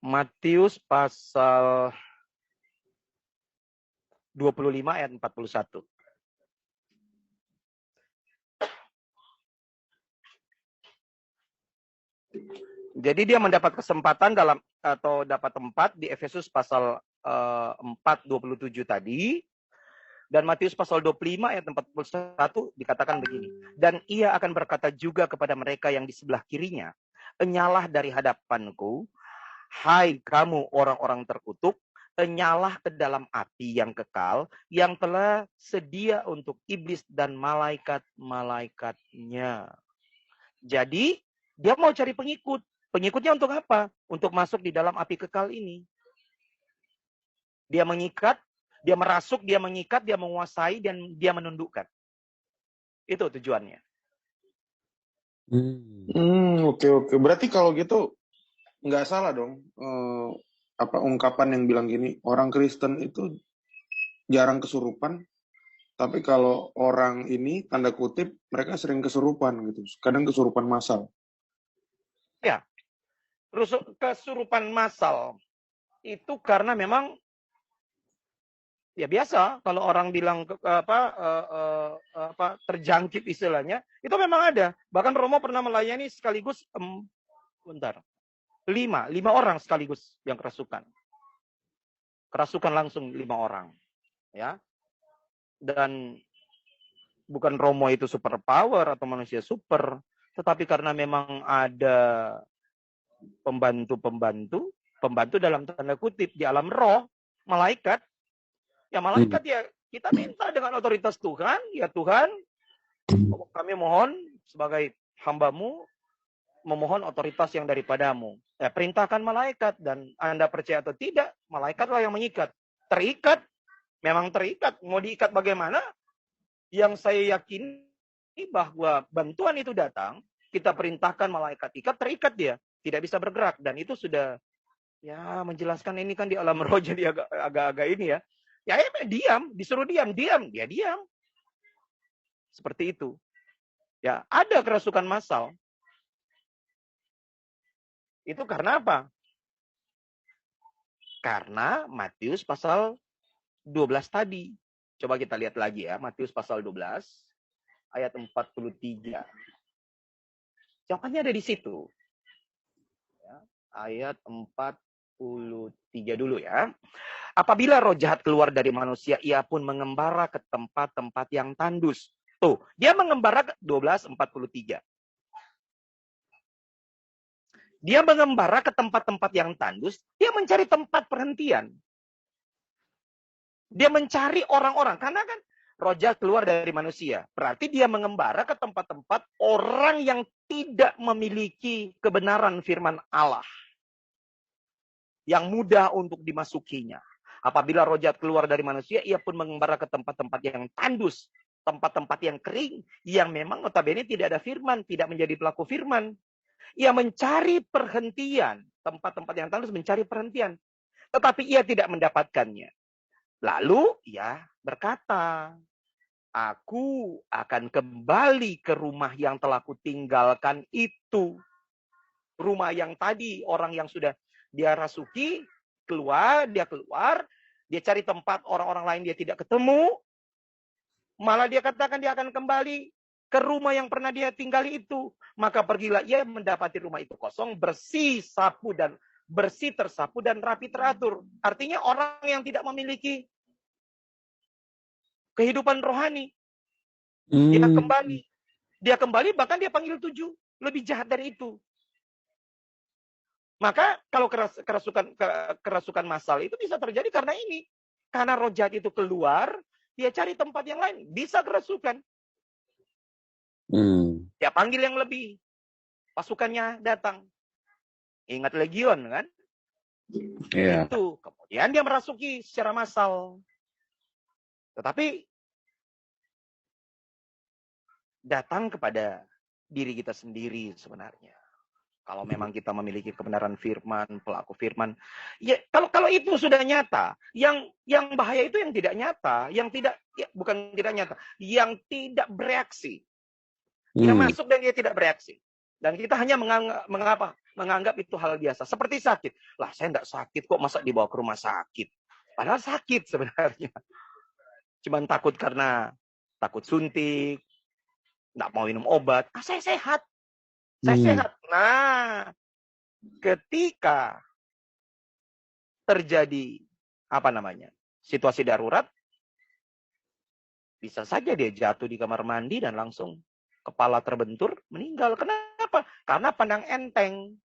Matius pasal 25 ayat 41. Jadi dia mendapat kesempatan dapat tempat di Efesus pasal 4:27 tadi. Dan Matius pasal 25 ayat 41 dikatakan begini. Dan ia akan berkata juga kepada mereka yang di sebelah kirinya, enyalah dari hadapanku, hai kamu orang-orang terkutuk, enyalah ke dalam api yang kekal, yang telah sedia untuk iblis dan malaikat-malaikatnya. Jadi, dia mau cari pengikut. Pengikutnya untuk apa? Untuk masuk di dalam api kekal ini. Dia mengikat, dia merasuk, dia mengikat, dia menguasai, dan dia menundukkan. Itu tujuannya. Oke. Berarti kalau gitu nggak salah dong ungkapan yang bilang gini, orang Kristen itu jarang kesurupan, tapi kalau orang ini tanda kutip mereka sering kesurupan gitu, kadang kesurupan massal. Ya, kesurupan massal itu karena memang ya biasa kalau orang bilang terjangkit istilahnya, itu memang ada. Bahkan Romo pernah melayani sekaligus 5 orang sekaligus yang kerasukan. Kerasukan langsung 5 orang, ya. Dan bukan Romo itu super power atau manusia super, tetapi karena memang ada pembantu dalam tanda kutip di alam roh, malaikat. Ya malaikat ya kita minta dengan otoritas Tuhan, ya Tuhan, kami mohon sebagai hamba-Mu memohon otoritas yang daripadamu. Ya, perintahkan malaikat, dan Anda percaya atau tidak, malaikatlah yang mengikat. Terikat, memang terikat. Mau diikat bagaimana? Yang saya yakini bahwa bantuan itu datang, kita perintahkan malaikat ikat, terikat dia. Tidak bisa bergerak. Dan itu sudah, ya menjelaskan ini kan di alam roh, jadi agak-agak ini ya. Ya diam, disuruh diam, dia diam. Seperti itu. Ya, ada kerasukan massal. Itu karena apa? Karena Matius pasal 12 tadi. Coba kita lihat lagi ya, Matius pasal 12 ayat 43. Jawabannya ada di situ. Ya, ayat 43 dulu ya. Apabila roh jahat keluar dari manusia, ia pun mengembara ke tempat-tempat yang tandus. Tuh, dia mengembara ke 12:43. Dia mengembara ke tempat-tempat yang tandus, dia mencari tempat perhentian. Dia mencari orang-orang, karena kan roh jahat keluar dari manusia. Berarti dia mengembara ke tempat-tempat orang yang tidak memiliki kebenaran firman Allah. Yang mudah untuk dimasukinya. Apabila roh jahat keluar dari manusia, ia pun mengembara ke tempat-tempat yang tandus. Tempat-tempat yang kering, yang memang notabene tidak ada firman, tidak menjadi pelaku firman. Ia mencari perhentian. Tempat-tempat yang tandus mencari perhentian. Tetapi ia tidak mendapatkannya. Lalu ia berkata, aku akan kembali ke rumah yang telah kutinggalkan itu. Rumah yang tadi, orang yang sudah dia rasuki, dia keluar, dia cari tempat orang-orang lain dia tidak ketemu. Malah dia katakan dia akan kembali ke rumah yang pernah dia tinggali itu. Maka pergilah ia mendapati rumah itu kosong, bersih tersapu dan rapi teratur. Artinya orang yang tidak memiliki kehidupan rohani. Dia kembali bahkan dia panggil 7. Lebih jahat dari itu. Maka kalau kerasukan massal itu bisa terjadi karena ini. Karena roh jahat itu keluar, dia cari tempat yang lain. Bisa kerasukan. Dia panggil yang lebih. Pasukannya datang. Ingat legion kan? Yeah. Itu. Kemudian dia merasuki secara massal. Tetapi datang kepada diri kita sendiri sebenarnya. Kalau memang kita memiliki kebenaran firman, pelaku firman, ya kalau itu sudah nyata, yang bahaya itu yang tidak nyata, bukan tidak nyata, yang tidak bereaksi. Dia masuk dan dia tidak bereaksi. Dan kita hanya menganggap itu hal biasa. Seperti sakit. Lah, saya tidak sakit kok, masa dibawa ke rumah sakit. Padahal sakit sebenarnya. Cuman takut karena takut suntik, nggak mau minum obat. Saya sehat. Saya sehat. Nah, ketika terjadi situasi darurat, bisa saja dia jatuh di kamar mandi dan langsung kepala terbentur, meninggal. Kenapa? Karena pandang enteng.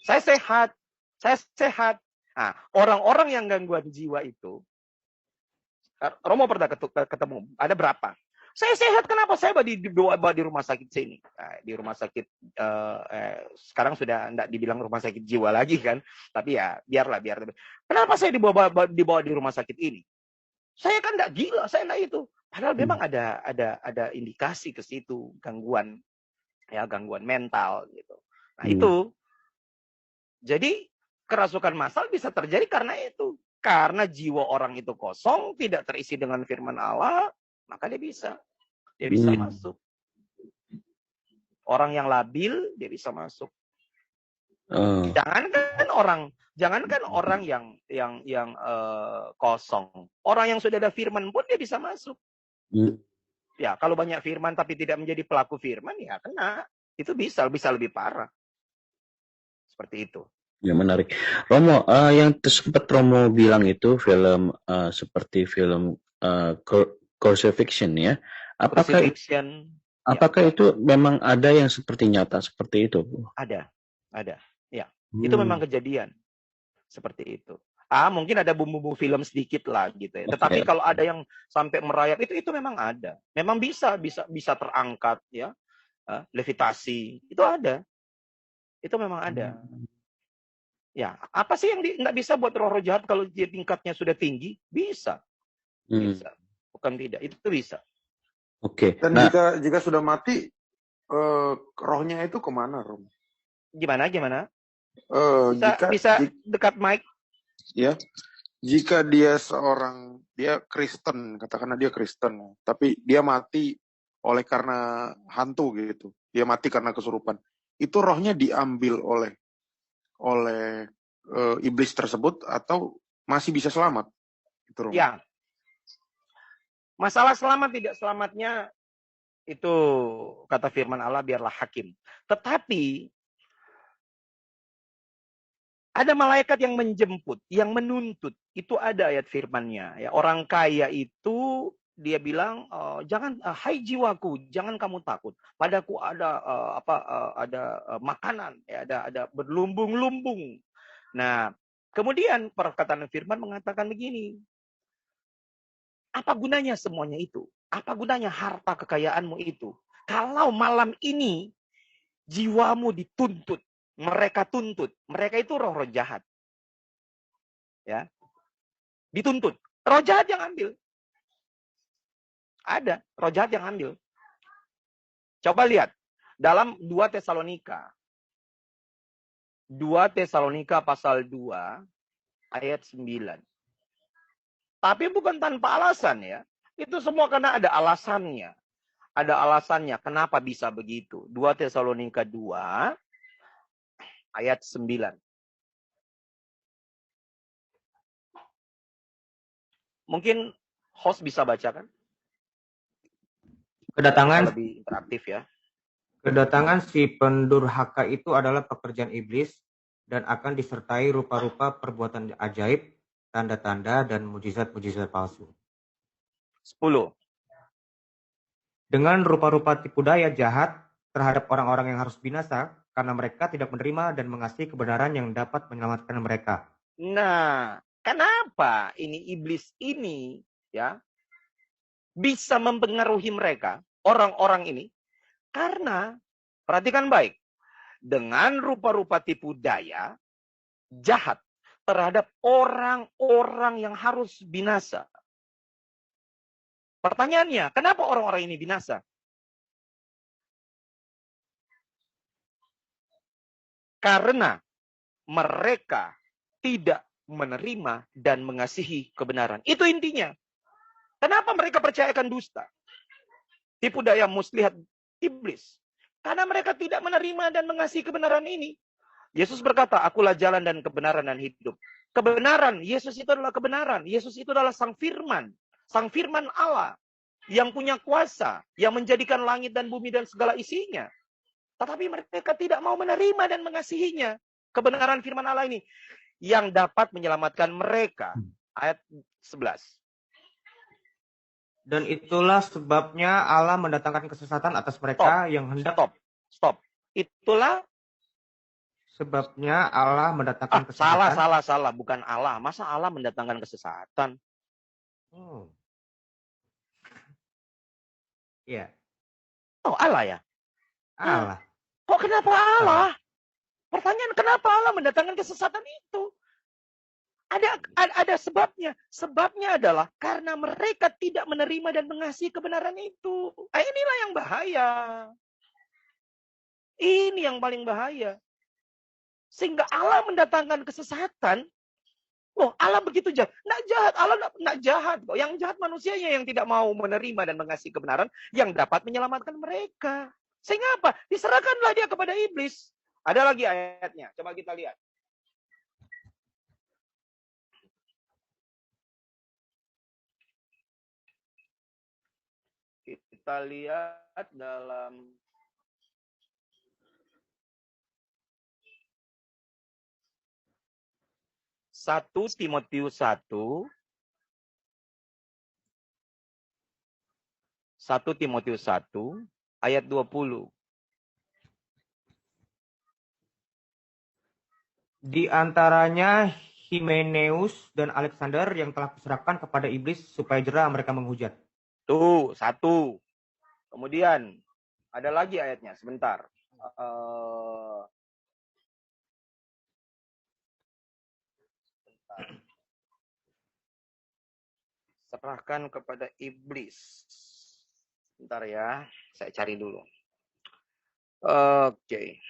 Saya sehat. Nah, orang-orang yang gangguan jiwa itu, Romo pernah ketemu, ada berapa? Saya sehat, kenapa saya dibawa di rumah sakit sini? Nah, di rumah sakit, sekarang sudah tidak dibilang rumah sakit jiwa lagi kan. Tapi ya, biarlah. Kenapa saya dibawa di rumah sakit ini? Saya kan tidak gila, saya tidak itu. Padahal memang ada indikasi ke situ, gangguan mental gitu. Nah itu, jadi kerasukan massal bisa terjadi karena itu. Karena jiwa orang itu kosong, tidak terisi dengan firman Allah, maka dia bisa masuk. Orang yang labil, dia bisa masuk. Jangankan orang yang kosong. Orang yang sudah ada firman pun dia bisa masuk. Ya, kalau banyak firman tapi tidak menjadi pelaku firman, ya kena. Itu bisa lebih parah. Seperti itu. Ya, menarik. Romo, yang sempat Romo bilang itu film seperti film crucifixion ya. Apakah itu memang ada yang seperti nyata seperti itu? Ada. Ya. Itu memang kejadian. Seperti itu. Mungkin ada bumbu-bumbu film sedikit lah gitu ya. Tetapi kalau ada yang sampai merayap itu memang ada. Memang bisa terangkat ya. Levitasi. Itu ada. Itu memang ada. Ya, apa sih yang nggak bisa buat roh-roh jahat kalau dia tingkatnya sudah tinggi? Bisa. Bukan tidak, itu bisa. Oke. Dan jika sudah mati, rohnya itu kemana, Rom? Gimana? Bisa dekat mic. Ya, jika dia Kristen, katakanlah dia Kristen, tapi dia mati oleh karena hantu gitu, dia mati karena kesurupan, itu rohnya diambil oleh iblis tersebut atau masih bisa selamat? Itu, Rom. Ya, masalah selamat tidak selamatnya itu kata firman Allah biarlah hakim. Tetapi ada malaikat yang menjemput, yang menuntut. Itu ada ayat firman-Nya. Ya, orang kaya itu dia bilang, jangan, hai jiwaku, jangan kamu takut. Padaku ada makanan, ya, ada berlumbung-lumbung. Nah, kemudian perkataan firman mengatakan begini. Apa gunanya semuanya itu? Apa gunanya harta kekayaanmu itu? Kalau malam ini jiwamu dituntut, mereka tuntut. Mereka itu roh-roh jahat. Ya. Dituntut. Roh jahat yang ambil. Ada roh jahat yang ambil. Coba lihat dalam 2 Tesalonika. 2 Tesalonika pasal 2 ayat 9. Tapi bukan tanpa alasan ya. Itu semua karena ada alasannya. Ada alasannya kenapa bisa begitu. 2 Tesalonika 2 ayat 9. Mungkin host bisa bacakan? Kedatangan lebih interaktif ya. Kedatangan si pendurhaka itu adalah pekerjaan iblis dan akan disertai rupa-rupa perbuatan ajaib, tanda-tanda dan mujizat-mujizat palsu. 10. Dengan rupa-rupa tipu daya jahat terhadap orang-orang yang harus binasa karena mereka tidak menerima dan mengasihi kebenaran yang dapat menyelamatkan mereka. Nah, kenapa ini iblis ini ya bisa mempengaruhi mereka, orang-orang ini? Karena, perhatikan baik, dengan rupa-rupa tipu daya, jahat terhadap orang-orang yang harus binasa. Pertanyaannya, kenapa orang-orang ini binasa? Karena mereka tidak menerima dan mengasihi kebenaran. Itu intinya. Kenapa mereka percayakan dusta? Tipu daya muslihat iblis. Karena mereka tidak menerima dan mengasihi kebenaran ini. Yesus berkata, akulah jalan dan kebenaran dan hidup. Kebenaran, Yesus itu adalah kebenaran. Yesus itu adalah Sang Firman. Sang Firman Allah. Yang punya kuasa. Yang menjadikan langit dan bumi dan segala isinya. Tetapi mereka tidak mau menerima dan mengasihinya. Kebenaran firman Allah ini. Yang dapat menyelamatkan mereka. Ayat 11. Dan itulah sebabnya Allah mendatangkan kesesatan atas mereka yang hendak... Stop. Itulah sebabnya Allah mendatangkan kesesatan. Salah. Bukan Allah. Masa Allah mendatangkan kesesatan? Iya. Oh, Allah ya? Allah. Kok kenapa Allah? Pertanyaan, kenapa Allah mendatangkan kesesatan itu? Ada sebabnya. Sebabnya adalah karena mereka tidak menerima dan mengasihi kebenaran itu. Inilah yang bahaya. Ini yang paling bahaya. Sehingga Allah mendatangkan kesesatan. Loh, Allah begitu jahat. Nggak jahat, Allah nggak jahat. Yang jahat manusianya yang tidak mau menerima dan mengasihi kebenaran yang dapat menyelamatkan mereka. Sehingga apa? Diserahkanlah dia kepada iblis. Ada lagi ayatnya. Coba kita lihat. Kita lihat dalam Satu Timotius 1 ayat 20. Di antaranya Himeneus dan Alexander yang telah kuserahkan kepada iblis supaya jera mereka menghujat. Tuh, 1. Kemudian ada lagi ayatnya, sebentar. Serahkan kepada iblis. Bentar ya, saya cari dulu. Oke.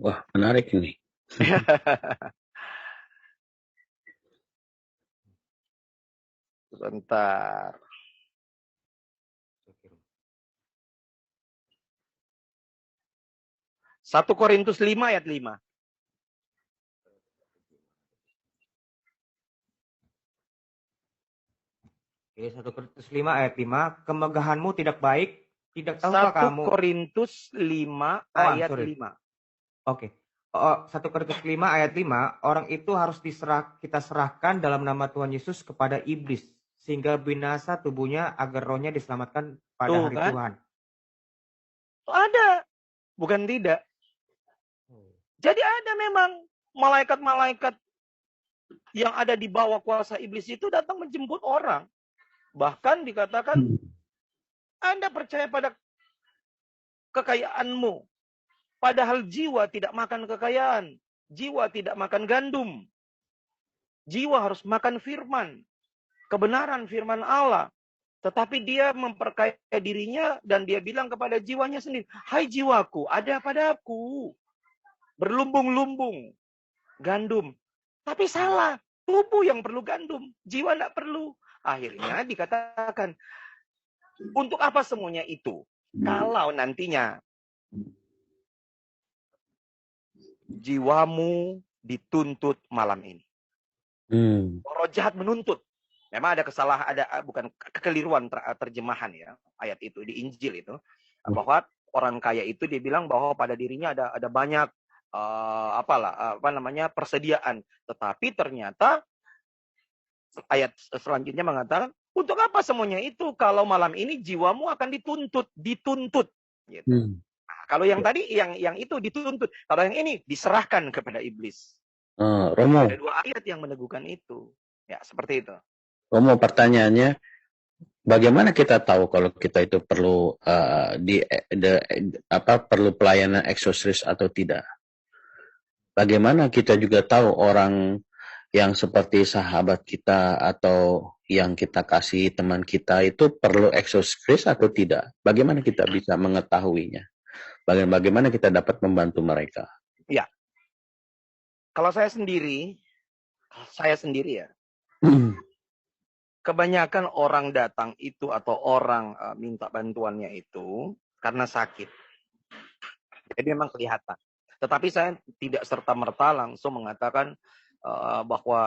Wah, menarik ini. Sebentar. 1 Korintus 5 ayat 5. Oke, 1 Korintus 5 ayat 5. Kemegahanmu tidak baik, tidak tahukah 1 kamu? Korintus 5 ayat 5. Oke. 1 Korintus 5 ayat 5, orang itu harus kita serahkan dalam nama Tuhan Yesus kepada iblis, sehingga binasa tubuhnya agar rohnya diselamatkan pada hari kan? Tuhan. Ada, bukan tidak. Jadi ada memang malaikat-malaikat yang ada di bawah kuasa iblis itu datang menjemput orang. Bahkan dikatakan, Anda percaya pada kekayaanmu. Padahal jiwa tidak makan kekayaan. Jiwa tidak makan gandum. Jiwa harus makan firman. Kebenaran firman Allah. Tetapi dia memperkaya dirinya dan dia bilang kepada jiwanya sendiri, hai jiwaku, ada padaku berlumbung-lumbung gandum. Tapi salah, tubuh yang perlu gandum, jiwa tidak perlu. Akhirnya dikatakan, untuk apa semuanya itu? Kalau nantinya jiwamu dituntut malam ini. Roh jahat menuntut. Memang ada kesalahan, bukan kekeliruan terjemahan ya, ayat itu di Injil itu, bahwa orang kaya itu dia bilang bahwa pada dirinya ada banyak persediaan, tetapi ternyata ayat selanjutnya mengatakan, untuk apa semuanya itu kalau malam ini jiwamu akan dituntut gitu. Nah, kalau yang tadi yang itu dituntut, kalau yang ini diserahkan kepada iblis. Romo, ada 2 ayat yang meneguhkan itu. Ya, seperti itu. Romo, pertanyaannya, bagaimana kita tahu kalau kita itu perlu perlu pelayanan eksorsis atau tidak? Bagaimana kita juga tahu orang yang seperti sahabat kita atau yang kita kasih teman kita itu perlu eksorsis atau tidak? Bagaimana kita bisa mengetahuinya? Bagaimana kita dapat membantu mereka? Ya. Kalau saya sendiri ya. Kebanyakan orang datang itu atau orang minta bantuannya itu karena sakit. Jadi memang kelihatan. Tetapi saya tidak serta-merta langsung mengatakan bahwa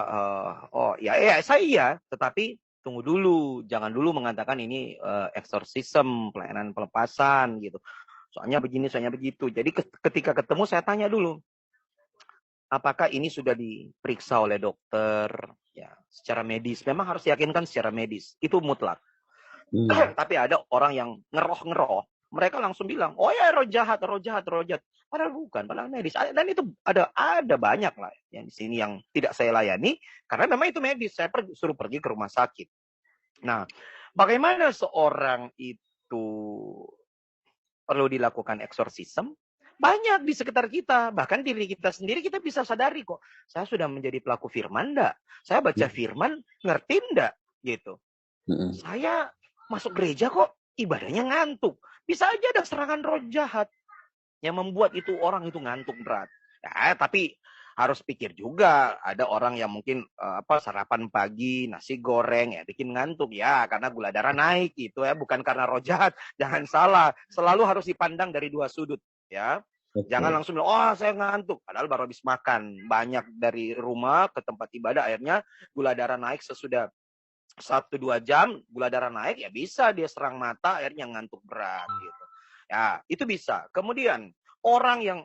saya tetapi tunggu dulu, jangan dulu mengatakan ini eksorsisme, pelayanan pelepasan gitu. Soalnya begini, soalnya begitu. Jadi ketika ketemu saya tanya dulu, apakah ini sudah diperiksa oleh dokter ya secara medis? Memang harus yakinkan secara medis, itu mutlak. Tapi ada orang yang ngeroh mereka langsung bilang, oh ya roh jahat, roh jahat, roh jahat. Padahal bukan, padahal medis. Dan itu ada banyak lah yang di sini yang tidak saya layani, karena memang itu medis. Saya suruh pergi ke rumah sakit. Nah, bagaimana seorang itu perlu dilakukan eksorsisme? Banyak di sekitar kita, bahkan diri kita sendiri kita bisa sadari kok. Saya sudah menjadi pelaku firman enggak? Saya baca firman, ngerti enggak? Gitu. Saya masuk gereja kok ibadahnya ngantuk. Bisa aja ada serangan roh jahat yang membuat itu orang itu ngantuk berat. Ya, tapi harus pikir juga, ada orang yang mungkin sarapan pagi nasi goreng ya bikin ngantuk ya karena gula darah naik itu ya, bukan karena roh jahat. Jangan salah, selalu harus dipandang dari dua sudut ya. Jangan langsung bilang, oh saya ngantuk, padahal baru habis makan banyak dari rumah ke tempat ibadah, akhirnya gula darah naik sesudah 1-2 jam, gula darah naik ya bisa dia serang mata, akhirnya ngantuk berat gitu. Ya, itu bisa. Kemudian orang yang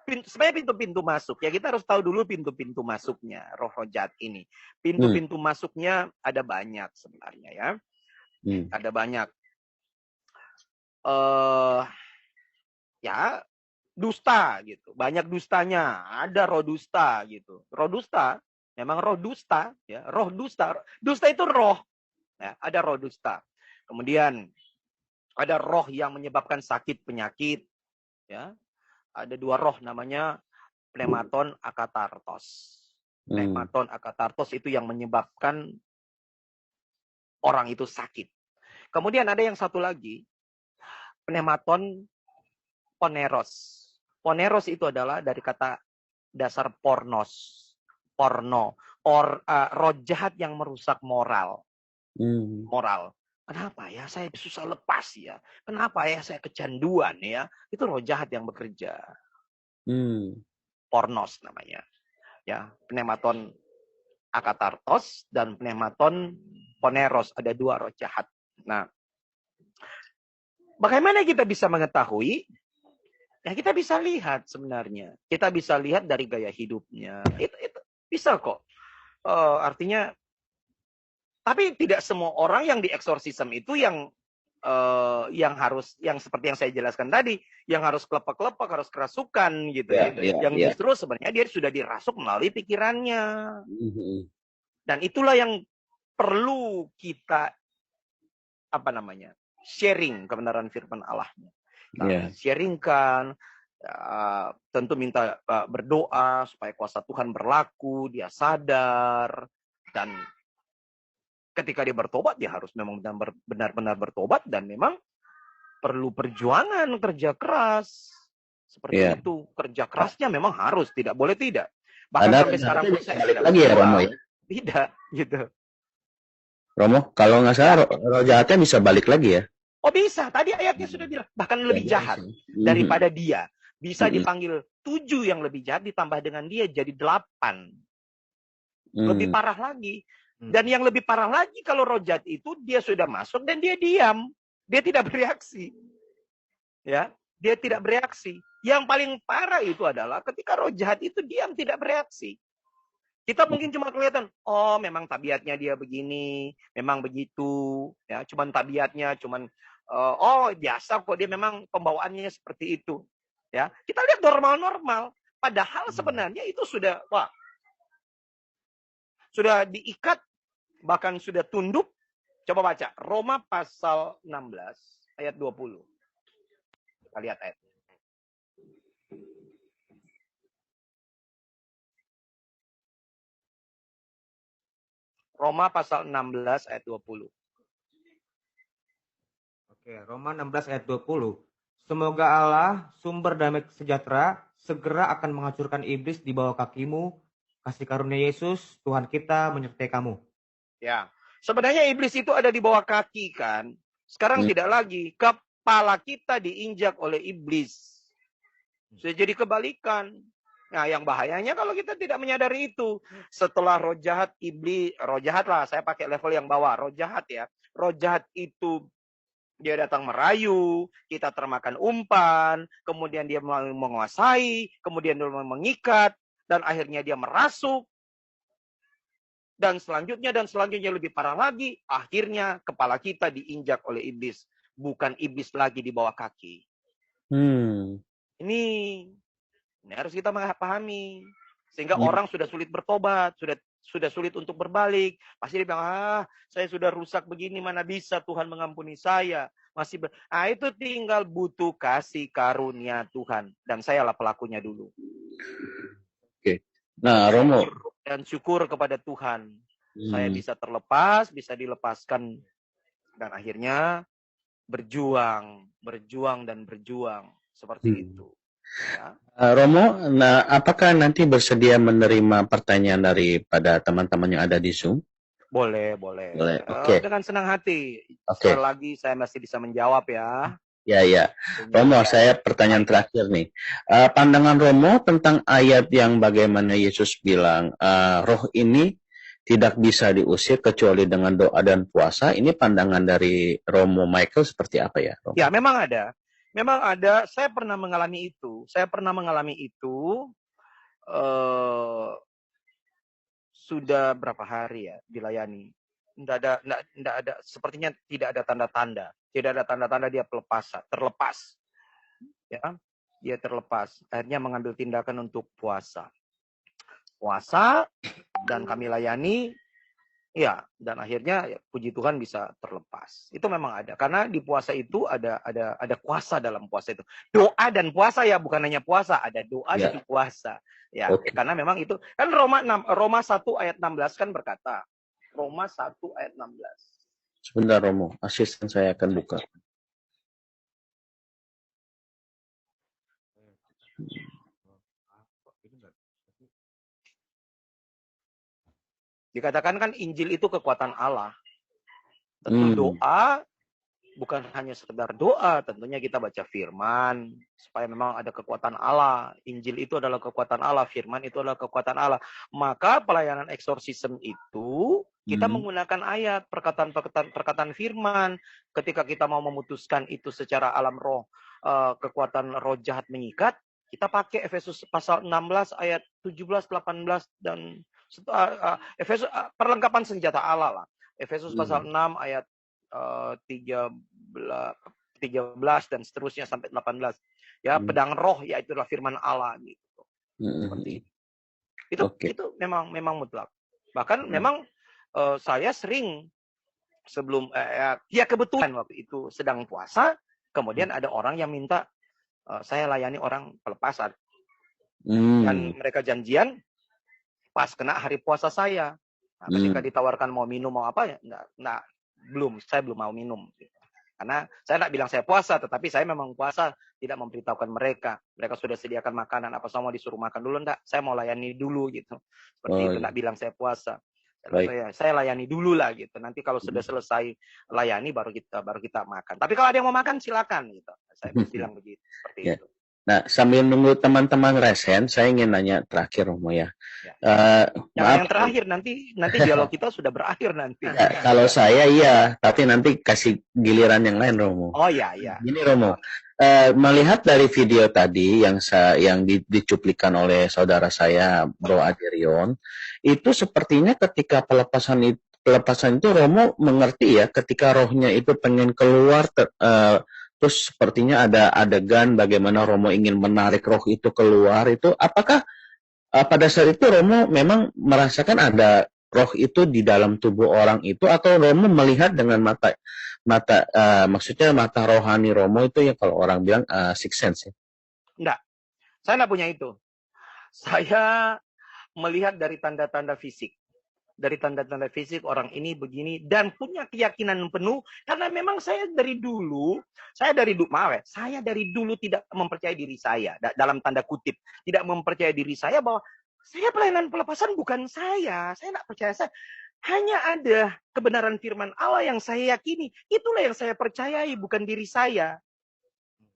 sebenarnya pintu-pintu masuk ya, kita harus tahu dulu pintu-pintu masuknya roh jahat ini. Pintu-pintu masuknya ada banyak sebenarnya ya. Ada banyak. Ya, dusta gitu. Banyak dustanya. Ada roh dusta gitu. Roh dusta, memang roh dusta ya, roh dusta. Dusta itu roh. Ya, ada roh dusta. Kemudian ada roh yang menyebabkan sakit penyakit ya. Ada 2 roh namanya pneumaton akatartos. Pneumaton akatartos itu yang menyebabkan orang itu sakit. Kemudian ada yang satu lagi, pneumaton poneros. Poneros itu adalah dari kata dasar pornos. Porno. Roh jahat yang merusak moral. Moral. Kenapa ya saya susah lepas ya? Kenapa ya saya kecanduan ya? Itu roh jahat yang bekerja. Pornos namanya. Ya, pneumaton akatartos dan pneumaton poneros, ada 2 roh jahat. Nah, bagaimana kita bisa mengetahui? Ya kita bisa lihat sebenarnya. Kita bisa lihat dari gaya hidupnya. Itu bisa kok. Artinya, tapi tidak semua orang yang dieksorsisme itu yang seperti yang saya jelaskan tadi, yang harus kelepak-kelepak, harus kerasukan gitu ya. Yang justru sebenarnya dia sudah dirasuk melalui pikirannya. Dan itulah yang perlu kita sharing kebenaran firman Allahnya. Sharingkan, tentu minta berdoa supaya kuasa Tuhan berlaku, dia sadar, dan ketika dia bertobat, dia harus memang benar-benar bertobat, dan memang perlu perjuangan, kerja keras. Seperti itu. Kerja kerasnya memang harus, tidak boleh tidak. Bahkan sampai sekarang pun saya tidak lagi ya, Romo ya? Tidak, gitu. Romo, kalau nggak salah roh jahatnya bisa balik lagi ya? Oh bisa, tadi ayatnya sudah bilang, bahkan lebih jahat daripada dia. Bisa dipanggil 7 yang lebih jahat, ditambah dengan dia jadi 8. Lebih parah lagi. Dan yang lebih parah lagi, kalau roh jahat itu dia sudah masuk dan dia diam. Dia tidak bereaksi. Ya, dia tidak bereaksi. Yang paling parah itu adalah ketika roh jahat itu diam, tidak bereaksi. Kita mungkin cuma kelihatan, oh memang tabiatnya dia begini, memang begitu. Ya, cuman tabiatnya, oh biasa kok dia memang pembawaannya seperti itu. Ya, kita lihat normal-normal. Padahal sebenarnya itu sudah diikat, bahkan sudah tunduk. Coba baca Roma pasal 16 ayat 20. Kita lihat ayat. Roma pasal 16 ayat 20. Oke, Roma 16 ayat 20. Semoga Allah, sumber damai sejahtera, segera akan menghancurkan iblis di bawah kakimu. Kasih karunia Yesus, Tuhan kita menyertai kamu. Ya, sebenarnya iblis itu ada di bawah kaki kan. Sekarang tidak lagi. Kepala kita diinjak oleh iblis. Sudah jadi kebalikan. Nah, yang bahayanya kalau kita tidak menyadari itu. Setelah roh jahat, roh jahat lah, saya pakai level yang bawah, roh jahat ya. Roh jahat itu dia datang merayu, kita termakan umpan, kemudian dia menguasai, kemudian dia mengikat, dan akhirnya dia merasuk. Dan selanjutnya lebih parah lagi, akhirnya kepala kita diinjak oleh iblis. bukan iblis lagi di bawah kaki. Ini harus kita pahami. Sehingga orang sudah sulit bertobat, sudah sulit untuk berbalik. Pasti dia bilang, saya sudah rusak begini, mana bisa Tuhan mengampuni saya. Itu tinggal butuh kasih karunia Tuhan. Dan sayalah pelakunya dulu. Oke. Nah, Romo. Dan syukur kepada Tuhan. Saya bisa terlepas, bisa dilepaskan. Dan akhirnya berjuang. Seperti itu. Ya. Romo, nah apakah nanti bersedia menerima pertanyaan daripada teman-teman yang ada di Zoom? Boleh. Oke. Dengan senang hati. Oke. Sekali lagi saya masih bisa menjawab ya. Ya. Romo, saya pertanyaan terakhir nih. Pandangan Romo tentang ayat yang bagaimana Yesus bilang, roh ini tidak bisa diusir kecuali dengan doa dan puasa. Ini pandangan dari Romo Michael seperti apa ya, Romo? Ya, memang ada. Saya pernah mengalami itu. Sudah berapa hari ya dilayani. Tidak ada, sepertinya tidak ada tanda-tanda. Tidak ada tanda-tanda dia terlepas. Ya, dia terlepas. Akhirnya mengambil tindakan untuk puasa. Dan kami layani. Ya, dan akhirnya ya, puji Tuhan bisa terlepas. Itu memang ada. Karena di puasa itu ada kuasa dalam puasa itu. Doa dan puasa ya, bukan hanya puasa, ada doa dan puasa. Ya, karena memang itu kan Roma 1 ayat 16 kan berkata. Roma 1 ayat 16. Sebentar Romo, asisten saya akan buka. Dikatakan kan Injil itu kekuatan Allah. Tentu doa bukan hanya sekedar doa, tentunya kita baca firman supaya memang ada kekuatan Allah. Injil itu adalah kekuatan Allah, firman itu adalah kekuatan Allah. Maka pelayanan eksorsisme itu kita menggunakan ayat, perkataan firman. Ketika kita mau memutuskan itu secara alam roh, kekuatan roh jahat mengikat, kita pakai Efesus pasal 16 ayat 17, 18 dan Efesus perlengkapan senjata Allah lah. Efesus pasal 6 ayat 13 dan seterusnya sampai 18. Ya, pedang roh yaitu adalah firman Allah gitu. Seperti itu. Itu memang mutlak. Bahkan memang saya sering sebelum ya kebetulan waktu itu sedang puasa, kemudian ada orang yang minta saya layani orang pelepasan. Dan mereka janjian pas kena hari puasa saya. Nah, ketika ditawarkan mau minum mau apa ya, saya belum mau minum. Karena saya tidak bilang saya puasa, tetapi saya memang puasa tidak memberitahukan mereka. Mereka sudah sediakan makanan, apa semua disuruh makan dulu enggak? Saya mau layani dulu gitu. Seperti itu, tidak bilang saya puasa. Saya layani dulu lah gitu. Nanti kalau sudah selesai layani baru kita makan. Tapi kalau ada yang mau makan silakan gitu. Saya bilang begitu seperti itu. Nah, sambil nunggu teman-teman resen, saya ingin nanya terakhir, Romo ya. Yang terakhir nanti dialog kita sudah berakhir nanti. Ya, kalau saya iya, tapi nanti kasih giliran yang lain, Romo. Oh iya. Gini, Romo, melihat dari video tadi yang dicuplikan oleh saudara saya, Bro Aderion, itu sepertinya ketika pelepasan itu Romo mengerti ya, ketika rohnya itu pengen keluar. Terus sepertinya ada adegan bagaimana Romo ingin menarik roh itu keluar itu. Apakah pada saat itu Romo memang merasakan ada roh itu di dalam tubuh orang itu, atau Romo melihat dengan maksudnya mata rohani Romo itu ya kalau orang bilang sixth sense ya? Enggak, saya enggak punya itu. Saya melihat dari tanda-tanda fisik. Dari tanda-tanda fisik orang ini begini dan punya keyakinan penuh karena memang saya dari dulu tidak mempercayai diri saya dalam tanda kutip, tidak mempercayai diri saya bahwa saya pelayanan pelepasan bukan saya tidak percaya saya. Hanya ada kebenaran firman Allah yang saya yakini, itulah yang saya percayai, bukan diri saya.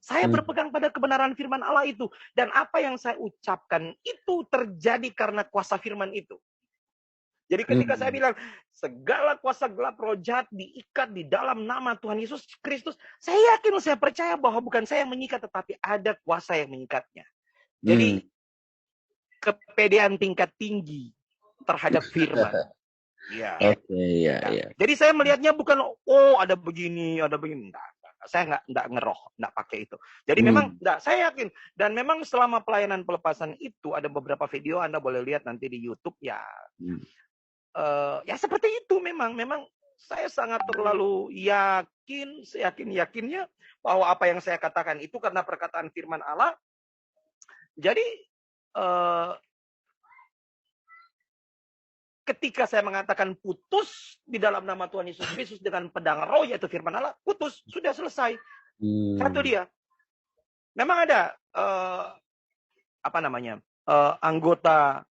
Saya berpegang pada kebenaran firman Allah itu dan apa yang saya ucapkan itu terjadi karena kuasa firman itu. Jadi ketika saya bilang, segala kuasa gelap roh jahat diikat di dalam nama Tuhan Yesus Kristus, saya yakin, saya percaya bahwa bukan saya yang mengikat, tetapi ada kuasa yang mengikatnya. Jadi, kepedean tingkat tinggi terhadap firman. Ya. Iya. Jadi saya melihatnya bukan, ada begini. Enggak. saya nggak ngeroh, nggak pakai itu. Jadi memang saya yakin, dan memang selama pelayanan pelepasan itu ada beberapa video Anda boleh lihat nanti di YouTube ya. Ya seperti itu memang saya sangat terlalu yakinnya bahwa apa yang saya katakan itu karena perkataan firman Allah. Jadi ketika saya mengatakan putus di dalam nama Tuhan Yesus Kristus dengan pedang roh yaitu firman Allah, putus, sudah selesai. Satu dia. Memang ada anggota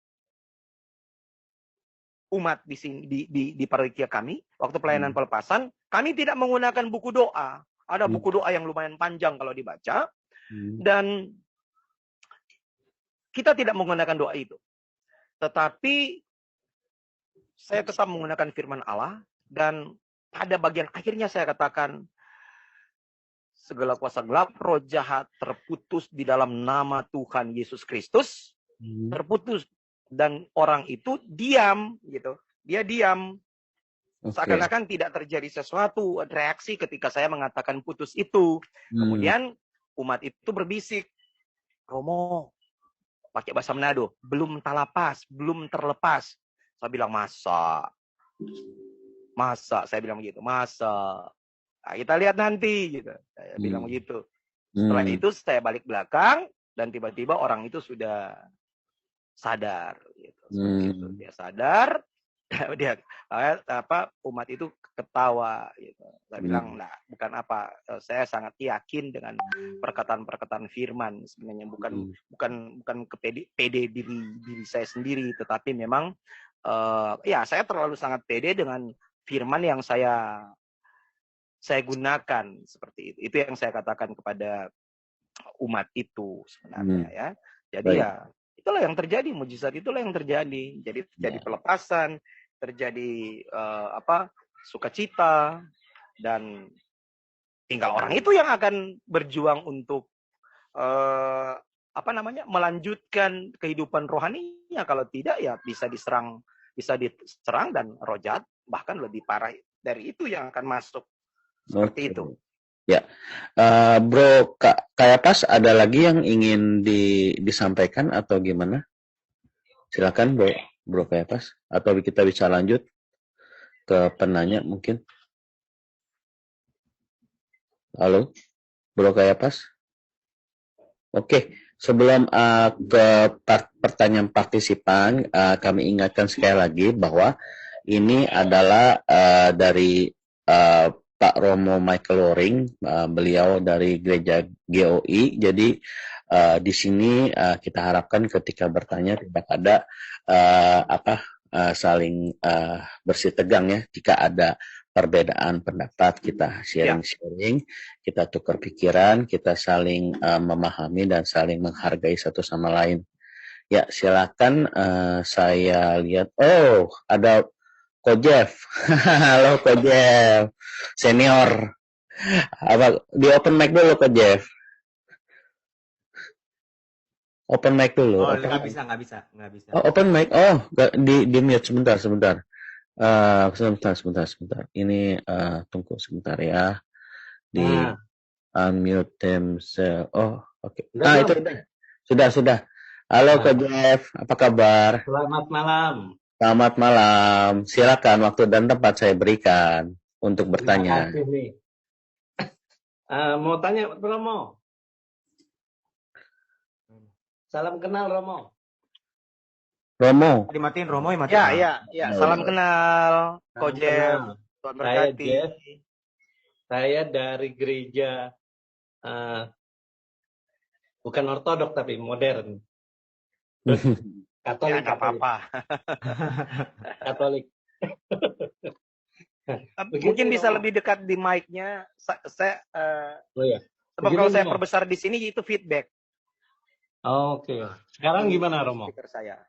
umat di sini di parokia kami waktu pelayanan pelepasan, kami tidak menggunakan buku doa. Ada buku doa yang lumayan panjang kalau dibaca, dan kita tidak menggunakan doa itu. Tetapi saya tetap menggunakan firman Allah, dan pada bagian akhirnya saya katakan segala kuasa gelap, roh jahat terputus di dalam nama Tuhan Yesus Kristus, terputus, dan orang itu diam gitu. Dia diam. Seakan-akan tidak terjadi sesuatu reaksi ketika saya mengatakan putus itu. Kemudian umat itu berbisik, Romo, pakai bahasa Manado, belum talapas, belum terlepas. Saya bilang masa, saya bilang begitu, masa. Nah, kita lihat nanti, gitu. Saya bilang begitu. Setelah itu saya balik belakang dan tiba-tiba orang itu sudah sadar, gitu. Seperti itu. Dia sadar, dia umat itu ketawa, gitu. Saya bilang, nah, bukan apa, saya sangat yakin dengan perkataan-perkataan firman. Sebenarnya bukan pede diri saya sendiri, tetapi memang ya saya terlalu sangat pede dengan firman yang saya gunakan seperti itu. Itu yang saya katakan kepada umat itu sebenarnya ya. Jadi ya itulah yang terjadi, mujizat itulah yang terjadi. Jadi terjadi pelepasan, terjadi sukacita, dan tinggal orang itu yang akan berjuang untuk melanjutkan kehidupan rohaninya. Kalau tidak ya bisa diserang dan roh jahat bahkan lebih parah dari itu yang akan masuk. Seperti itu. Ya, Bro Kayapas, ada lagi yang ingin disampaikan atau gimana? Silakan Bro Kayapas, atau kita bisa lanjut ke penanya mungkin. Halo, Bro Kayapas. Oke, sebelum ke pertanyaan partisipan, kami ingatkan sekali lagi bahwa ini adalah dari Pak Romo Michael Loring, beliau dari Gereja GOI. Jadi di sini kita harapkan ketika bertanya tidak ada saling bersih tegang ya. Jika ada perbedaan pendapat, kita sharing-sharing, kita tukar pikiran, kita saling memahami dan saling menghargai satu sama lain. Ya, silakan. Saya lihat, ada Ko Jeff. Halo Ko Jeff, senior. Di open mic dulu Ko Jeff. Open mic dulu. Oh, nggak bisa. Oh, open mic. Oh, di mute sebentar. Sebentar. Ini tunggu sebentar ya. Di unmute themselves. Oh, oke. Itu sudah. Halo Ko Jeff, apa kabar? Selamat malam. Selamat malam. Silakan, waktu dan tempat saya berikan untuk bertanya. Terima kasih nih. Mau tanya Romo. Salam kenal Romo. Dimatiin Romo, Ya. Salam kenal, Ko Jeff. Tuhan berkati. Saya dari gereja bukan ortodok tapi modern. Katolik. Ya, apa-apa. Katolik. Mungkin bisa lebih dekat di mic-nya. Saya sebab kalau saya perbesar di sini itu feedback. Oke. Sekarang gimana Romo? Saya.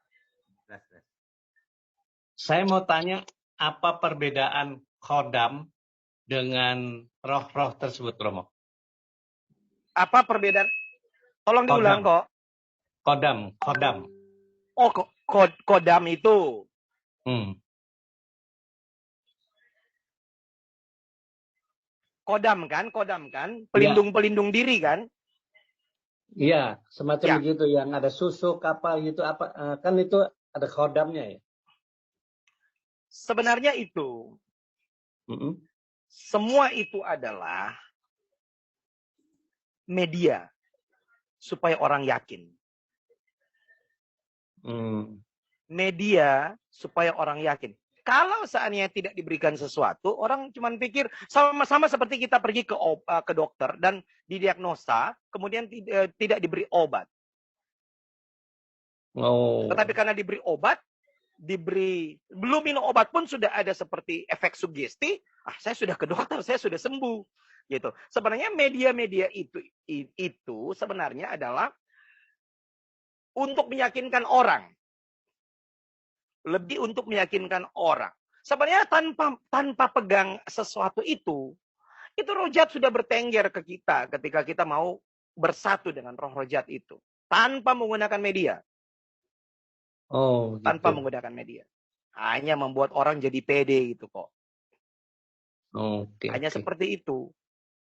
Saya mau tanya, apa perbedaan khodam dengan roh-roh tersebut, Romo? Apa perbedaan? Tolong diulang kok. Khodam. Oh, kodam itu. Kodam kan, pelindung diri kan? Iya, semacam Ya. begitu yang ada susuk apa gitu kan itu ada kodamnya ya. Sebenarnya itu semua itu adalah media supaya orang yakin. Media supaya orang yakin. Kalau seandainya tidak diberikan sesuatu, orang cuma pikir sama-sama seperti kita pergi ke dokter dan didiagnosa, kemudian tidak diberi obat. Tetapi karena diberi obat, belum minum obat pun sudah ada seperti efek sugesti, saya sudah ke dokter, saya sudah sembuh. Gitu. Sebenarnya media-media itu sebenarnya adalah untuk meyakinkan orang. Lebih untuk meyakinkan orang. Sebenarnya tanpa pegang sesuatu itu roh jahat sudah bertengger ke kita ketika kita mau bersatu dengan roh jahat itu. Tanpa menggunakan media. Oh, gitu. Tanpa menggunakan media. Hanya membuat orang jadi pede gitu kok. Hanya seperti itu.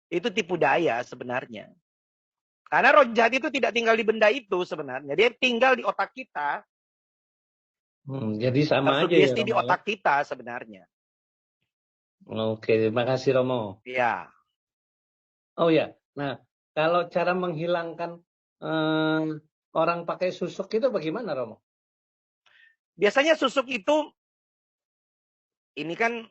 Itu tipu daya sebenarnya. Karena roh jahat itu tidak tinggal di benda itu sebenarnya. Dia tinggal di otak kita. Jadi sama aja ya, di otak kita sebenarnya. Oke, terima kasih Romo. Iya. Oh ya, nah kalau cara menghilangkan orang pakai susuk itu bagaimana Romo? Biasanya susuk itu, ini kan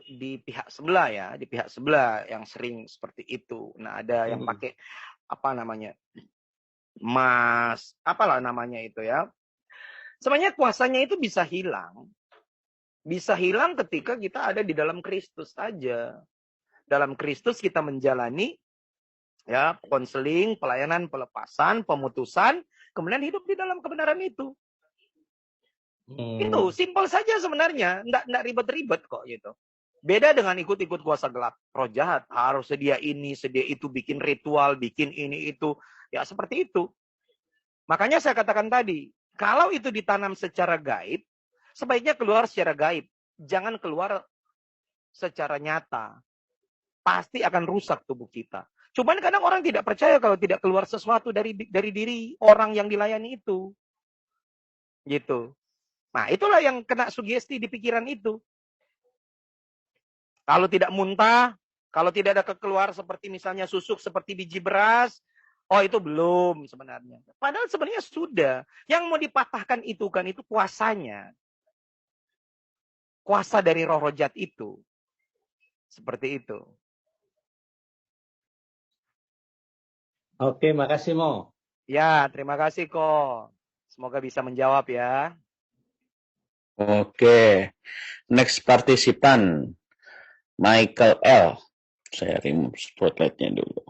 di pihak sebelah ya, di pihak sebelah yang sering seperti itu. Nah ada yang pakai apa namanya, emas, apalah namanya itu ya. Sebenarnya kuasanya itu bisa hilang. Bisa hilang ketika kita ada di dalam Kristus saja. Dalam Kristus kita menjalani ya konseling, pelayanan, pelepasan, pemutusan, kemudian hidup di dalam kebenaran itu. Itu simpel saja sebenarnya, enggak ribet-ribet kok gitu. Beda dengan ikut-ikut kuasa gelap, roh jahat harus sedia ini, sedia itu, bikin ritual, bikin ini itu, ya seperti itu. Makanya saya katakan tadi, kalau itu ditanam secara gaib, sebaiknya keluar secara gaib. Jangan keluar secara nyata. Pasti akan rusak tubuh kita. Cuman kadang orang tidak percaya kalau tidak keluar sesuatu dari diri orang yang dilayani itu. Gitu. Nah, itulah yang kena sugesti di pikiran itu. Kalau tidak muntah, kalau tidak ada keluar seperti misalnya susuk seperti biji beras, oh itu belum sebenarnya. Padahal sebenarnya sudah. Yang mau dipatahkan itu kan itu kuasanya. Kuasa dari roh jahat itu. Seperti itu. Oke, makasih Mo. Ya, terima kasih kok. Semoga bisa menjawab ya. Oke. Next partisipan. Michael L. Saya remove spotlightnya dulu.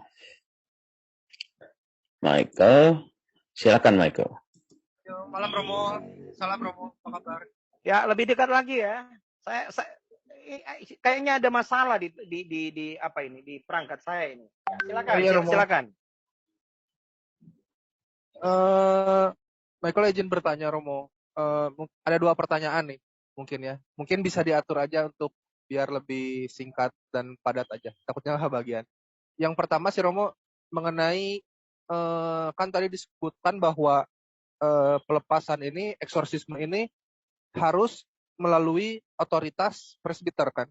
Michael. Silakan Michael. Malam Romo. Salam Romo. Apa kabar? Ya, lebih dekat lagi ya. Saya kayaknya ada masalah di apa ini, di perangkat saya ini. Ya, silakan. Michael izin bertanya Romo. Ada 2 pertanyaan nih mungkin ya. Mungkin bisa diatur aja untuk biar lebih singkat dan padat aja. Takutnya kebagian. Yang pertama si Romo mengenai kan tadi disebutkan bahwa pelepasan ini, eksorsisme ini harus melalui otoritas presbiter kan,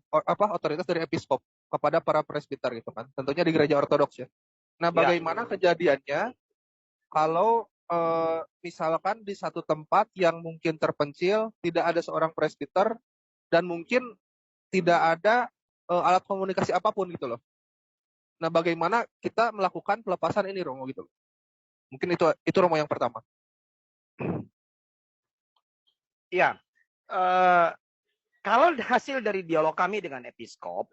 otoritas dari episkop kepada para presbiter gitu kan, tentunya di gereja ortodoks ya. Nah, bagaimana kejadiannya kalau misalkan di satu tempat yang mungkin terpencil tidak ada seorang presbiter dan mungkin tidak ada alat komunikasi apapun gitu loh. Nah, bagaimana kita melakukan pelepasan ini Romo gitu? Mungkin itu Romo yang pertama. Iya. Kalau hasil dari dialog kami dengan episkop,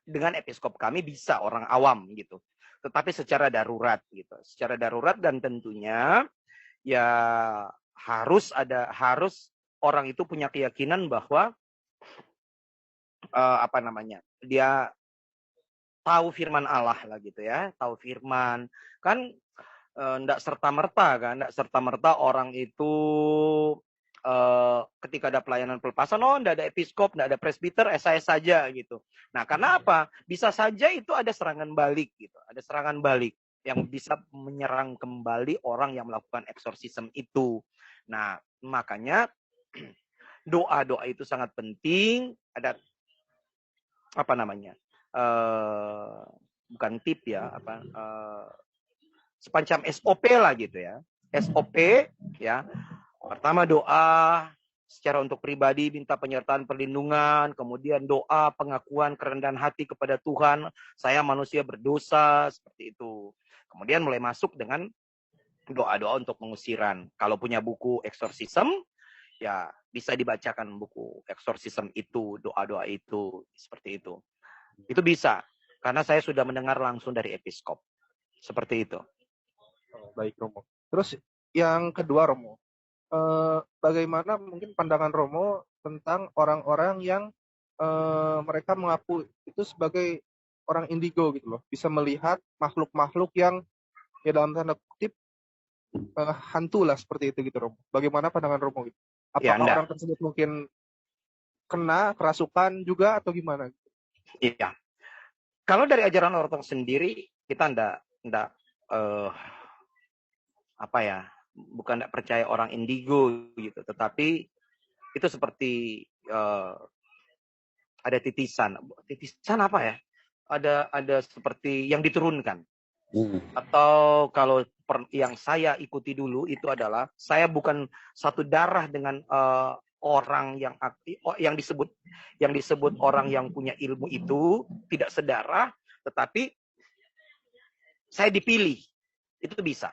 dengan episkop kami bisa orang awam gitu. Tetapi secara darurat gitu. Secara darurat dan tentunya ya harus orang itu punya keyakinan bahwa dia tahu firman Allah lah gitu ya, tahu firman. Kan enggak serta-merta orang itu ketika ada pelayanan pelepasan, enggak ada episkop, enggak ada presbiter, saya saja gitu. Nah, karena apa? Bisa saja itu ada serangan balik gitu. Ada serangan balik yang bisa menyerang kembali orang yang melakukan eksorsisme itu. Nah, makanya doa-doa itu sangat penting. Ada apa namanya? Bukan tip ya, semacam SOP lah gitu ya. SOP ya. Pertama doa secara untuk pribadi, minta penyertaan perlindungan, kemudian doa pengakuan kerendahan hati kepada Tuhan, saya manusia berdosa, seperti itu. Kemudian mulai masuk dengan doa-doa untuk pengusiran. Kalau punya buku eksorsisme, ya bisa dibacakan buku eksorsisme itu, doa-doa itu, seperti itu. Itu bisa, karena saya sudah mendengar langsung dari episkop. Seperti itu. Baik, Romo. Terus yang kedua, Romo. Bagaimana mungkin pandangan Romo tentang orang-orang yang mereka mengaku itu sebagai orang indigo gitu loh, bisa melihat makhluk-makhluk yang ya dalam tanda kutip hantu lah seperti itu gitu, Romo. Bagaimana pandangan Romo gitu? Apakah orang tersebut mungkin kena kerasukan juga atau gimana? Iya. Kalau dari ajaran ortodoks sendiri kita enggak bukan tidak percaya orang indigo gitu, tetapi itu seperti ada titisan apa ya? Ada seperti yang diturunkan. Atau kalau yang saya ikuti dulu itu adalah saya bukan satu darah dengan orang yang disebut orang yang punya ilmu itu, tidak sedarah, tetapi saya dipilih. Itu bisa.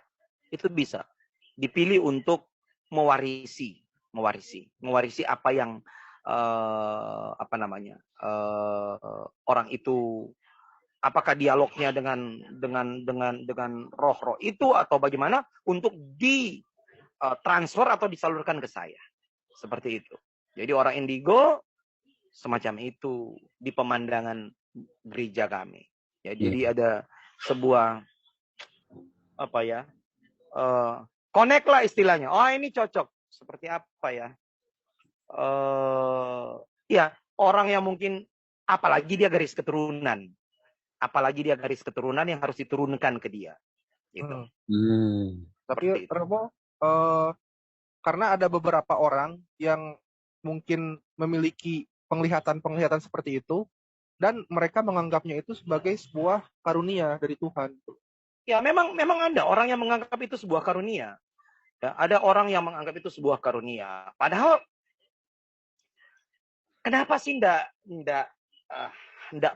Dipilih untuk mewarisi apa yang orang itu, apakah dialognya dengan roh-roh itu atau bagaimana, untuk transfer atau disalurkan ke saya. Seperti itu. Jadi orang indigo semacam itu di pemandangan gereja kami. Ya, jadi ada sebuah connect lah istilahnya. Oh, ini cocok. Seperti apa ya? Ya, orang yang mungkin apalagi dia garis keturunan yang harus diturunkan ke dia. Gitu. Tapi Romo, karena ada beberapa orang yang mungkin memiliki penglihatan seperti itu, dan mereka menganggapnya itu sebagai sebuah karunia dari Tuhan. Ya, memang ada orang yang menganggap itu sebuah karunia. Ya, ada orang yang menganggap itu sebuah karunia. Padahal kenapa sih enggak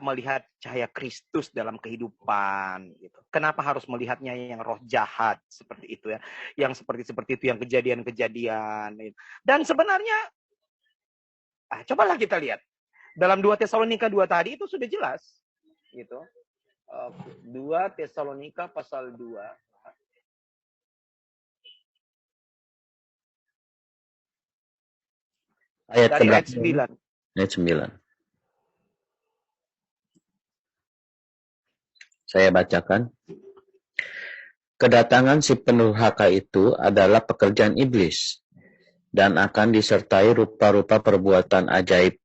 melihat cahaya Kristus dalam kehidupan gitu. Kenapa harus melihatnya yang roh jahat seperti itu ya, yang seperti itu, yang kejadian-kejadian gitu. Dan sebenarnya cobalah kita lihat dalam 2 Tesalonika 2 tadi itu sudah jelas gitu. 2 Tesalonika pasal 2 ayat dari ayat 9. Ayat 9. Saya bacakan. Kedatangan si pendurhaka itu adalah pekerjaan iblis dan akan disertai rupa-rupa perbuatan ajaib,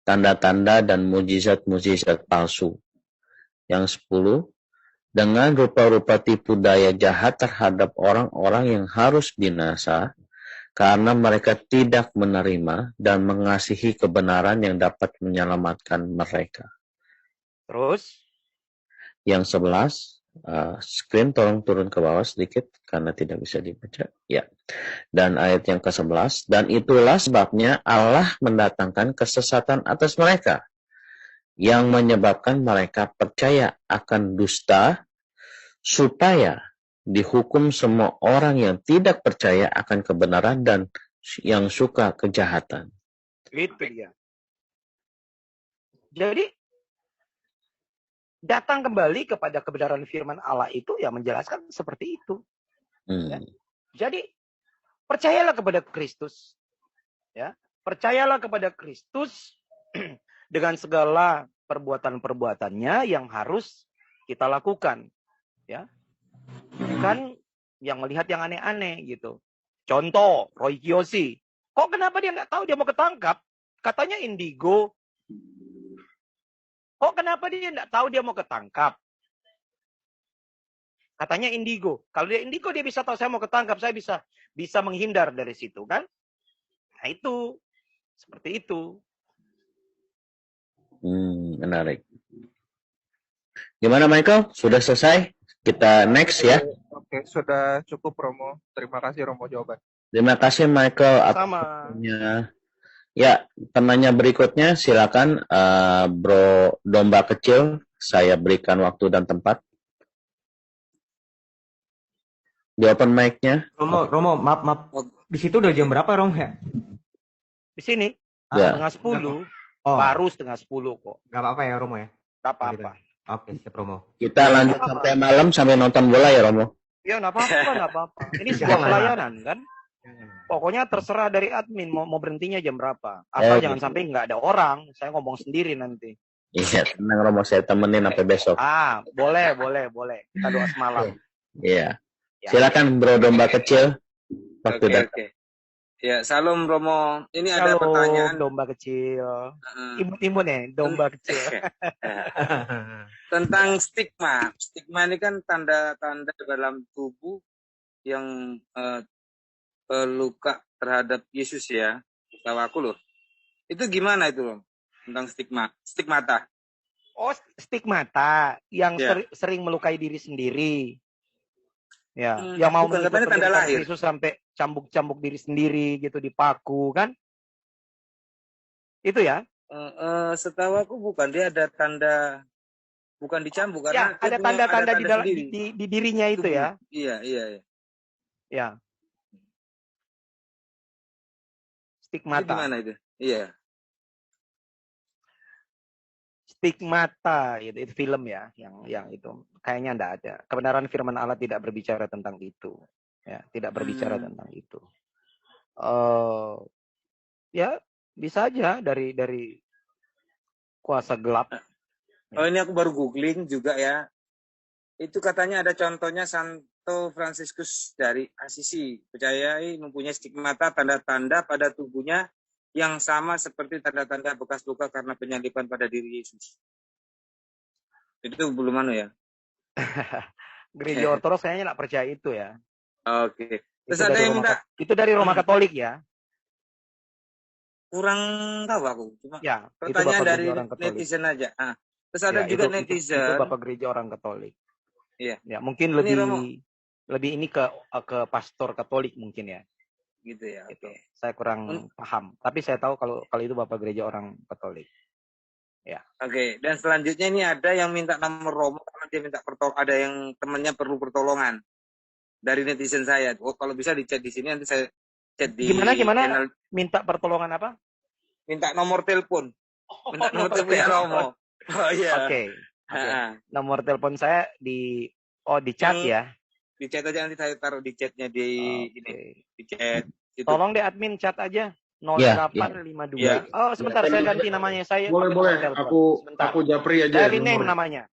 tanda-tanda dan mujizat-mujizat palsu. Yang 10, dengan rupa-rupa tipu daya jahat terhadap orang-orang yang harus binasa karena mereka tidak menerima dan mengasihi kebenaran yang dapat menyelamatkan mereka. Terus? Yang 11, screen tolong turun ke bawah sedikit karena tidak bisa dibaca. Ya. Dan ayat yang ke-11, dan itulah sebabnya Allah mendatangkan kesesatan atas mereka yang menyebabkan mereka percaya akan dusta, supaya dihukum semua orang yang tidak percaya akan kebenaran dan yang suka kejahatan. Itu dia. Jadi datang kembali kepada kebenaran firman Allah itu ya menjelaskan seperti itu. Ya. Jadi percayalah kepada Kristus. Ya, percayalah kepada Kristus dengan segala perbuatan-perbuatannya yang harus kita lakukan. Ya. Bukan yang melihat yang aneh-aneh gitu. Contoh, Roy Kiyoshi. Kok kenapa dia nggak tahu dia mau ketangkap? Katanya indigo. Kok kenapa dia nggak tahu dia mau ketangkap? Katanya indigo. Kalau dia indigo, dia bisa tahu saya mau ketangkap, saya bisa menghindar dari situ kan? Nah itu seperti itu. Menarik. Gimana Michael? Sudah selesai? Kita next ya. Oke, sudah cukup Romo. Terima kasih Romo jawaban. Terima kasih Michael. Sama. Ya, penanya berikutnya silakan Bro Domba Kecil. Saya berikan waktu dan tempat. Di open mic-nya. Romo, maaf. Di situ udah jam berapa, Romo ya? Di sini Ya. setengah 10. Oh. Baru setengah 10 kok. Gak apa-apa ya, Romo ya? Gak apa-apa. Oke, siap Romo. Kita lanjut sampai malam sampai nonton bola ya Romo. Ya nggak apa-apa. Ini sebuah pelayanan kan. Pokoknya terserah dari admin mau berhentinya jam berapa. Asal jangan sampai nggak ada orang. Saya ngomong sendiri nanti. Iya, tenang Romo, saya temenin sampai besok. Boleh. Kita doa semalam. Iya. Silakan Bro Domba Kecil. Oke. Ya, salam Romo. Ini ada pertanyaan. Domba kecil. Ibu-ibu nih, domba kecil. Tentang stigma. Stigma ini kan tanda-tanda dalam tubuh yang luka terhadap Yesus ya. Tahu aku loh. Itu gimana itu loh? Tentang stigmata. Oh, stigmata yang sering melukai diri sendiri. Ya, yang mau katanya tanda lahir. Yesus sampai cambuk-cambuk diri sendiri gitu, dipaku kan? Itu ya? Setahu aku bukan, dia ada tanda, bukan dicambuk karena ada tanda-tanda di dalam di dirinya itu ya. Iya. Ya. Stigmata. Itu gimana itu? Iya. Stigmata itu film ya, yang itu kayaknya enggak ada. Kebenaran firman Allah tidak berbicara tentang itu. Ya, tidak berbicara tentang itu. Ya, bisa aja dari kuasa gelap. Oh, ini aku baru googling juga ya. Itu katanya ada contohnya Santo Fransiskus dari Assisi. Percayai mempunyai stigmata tanda-tanda pada tubuhnya yang sama seperti tanda-tanda bekas luka karena penyaliban pada diri Yesus. Itu belum ya? Gereja Ortodoks kayaknya nggak percaya itu ya. Oke. Terus ada yang minta. Itu dari Roma Katolik ya? Kurang tahu aku. Cuma ya, pertanyaan dari netizen aja. Terus ada juga netizen. Itu Bapak Gereja orang Katolik. Iya. Ya, mungkin lebih ini ke pastor Katolik mungkin ya. Gitu ya. Gitu. Saya kurang paham. Tapi saya tahu kalau itu Bapak Gereja orang Katolik. Ya. Oke. Dan selanjutnya ini ada yang minta nomor Romo karena dia minta ada yang temannya perlu pertolongan dari netizen saya. Oh, kalau bisa dicat di sini nanti saya chat di gimana channel. Minta pertolongan apa? Minta nomor telepon. Minta nomor teleponnya Romo. Oh iya. Oke. Nomor telepon saya di chat ya. Di chat aja, nanti saya taruh di chatnya di chat. Gitu. Tolong deh admin chat aja 0852. Ya. Oh sebentar saya ganti namanya saya. Boleh. Aku Japri aja. Dari name namanya.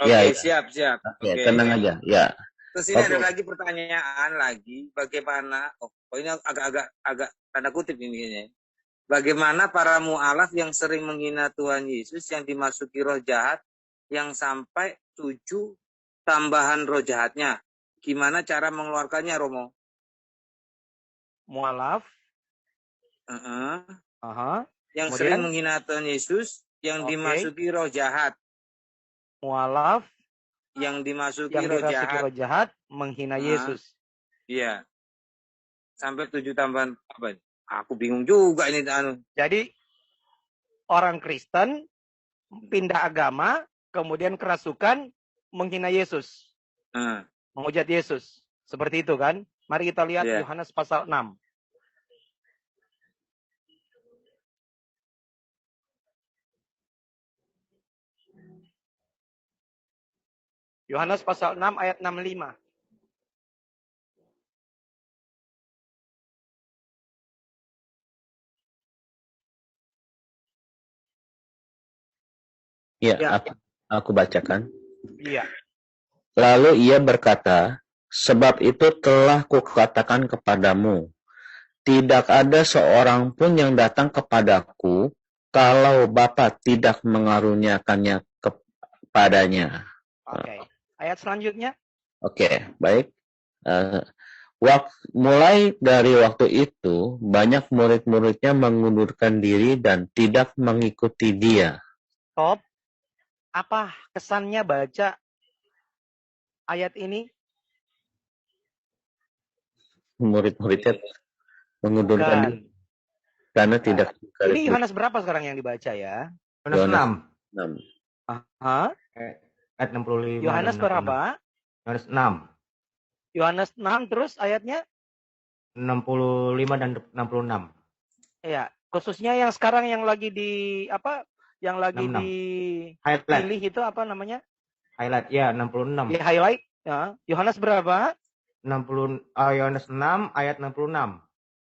Oke, siap. Oke, tenang aja. Ya. Terus ini ada lagi pertanyaan lagi, bagaimana? Oh ini agak tanda kutip ini. Bagaimana para mu'alaf yang sering menghina Tuhan Yesus yang dimasuki roh jahat yang sampai 7 tambahan roh jahatnya? Gimana cara mengeluarkannya, Romo? Mu'alaf. Yang sering menghina Tuhan Yesus yang dimasuki roh jahat. Mu'alaf. Yang dimasuki roh jahat menghina Yesus. Iya. Sampai 7 tambahan apa? Aku bingung juga ini. Jadi orang Kristen pindah agama, kemudian kerasukan menghina Yesus. Menghujat Yesus. Seperti itu kan? Mari kita lihat Yohanes pasal 6. Yohanes pasal 6 ayat 65. Ya. Aku bacakan. Iya. Lalu ia berkata, sebab itu telah kukatakan kepadamu, tidak ada seorang pun yang datang kepadaku kalau Bapa tidak mengaruniakannya kepadanya. Oke. Ayat selanjutnya. Oke, baik. Mulai dari waktu itu, banyak murid-muridnya mengundurkan diri dan tidak mengikuti dia. Stop. Apa kesannya baca ayat ini? Murid-muridnya mengundurkan diri karena tidak. Ini Yohanes berapa sekarang yang dibaca ya? Yohanes 6. Aha. Ayat 65. Yohanes berapa? Yohanes 6. Yohanes 6 terus ayatnya? 65 dan 66. Ya, khususnya yang sekarang yang lagi di apa? Yang lagi 66. di Highlight. pilih itu apa namanya? Highlight ya 66. Di highlight ya. Yohanes berapa? Yohanes 6 ayat 66.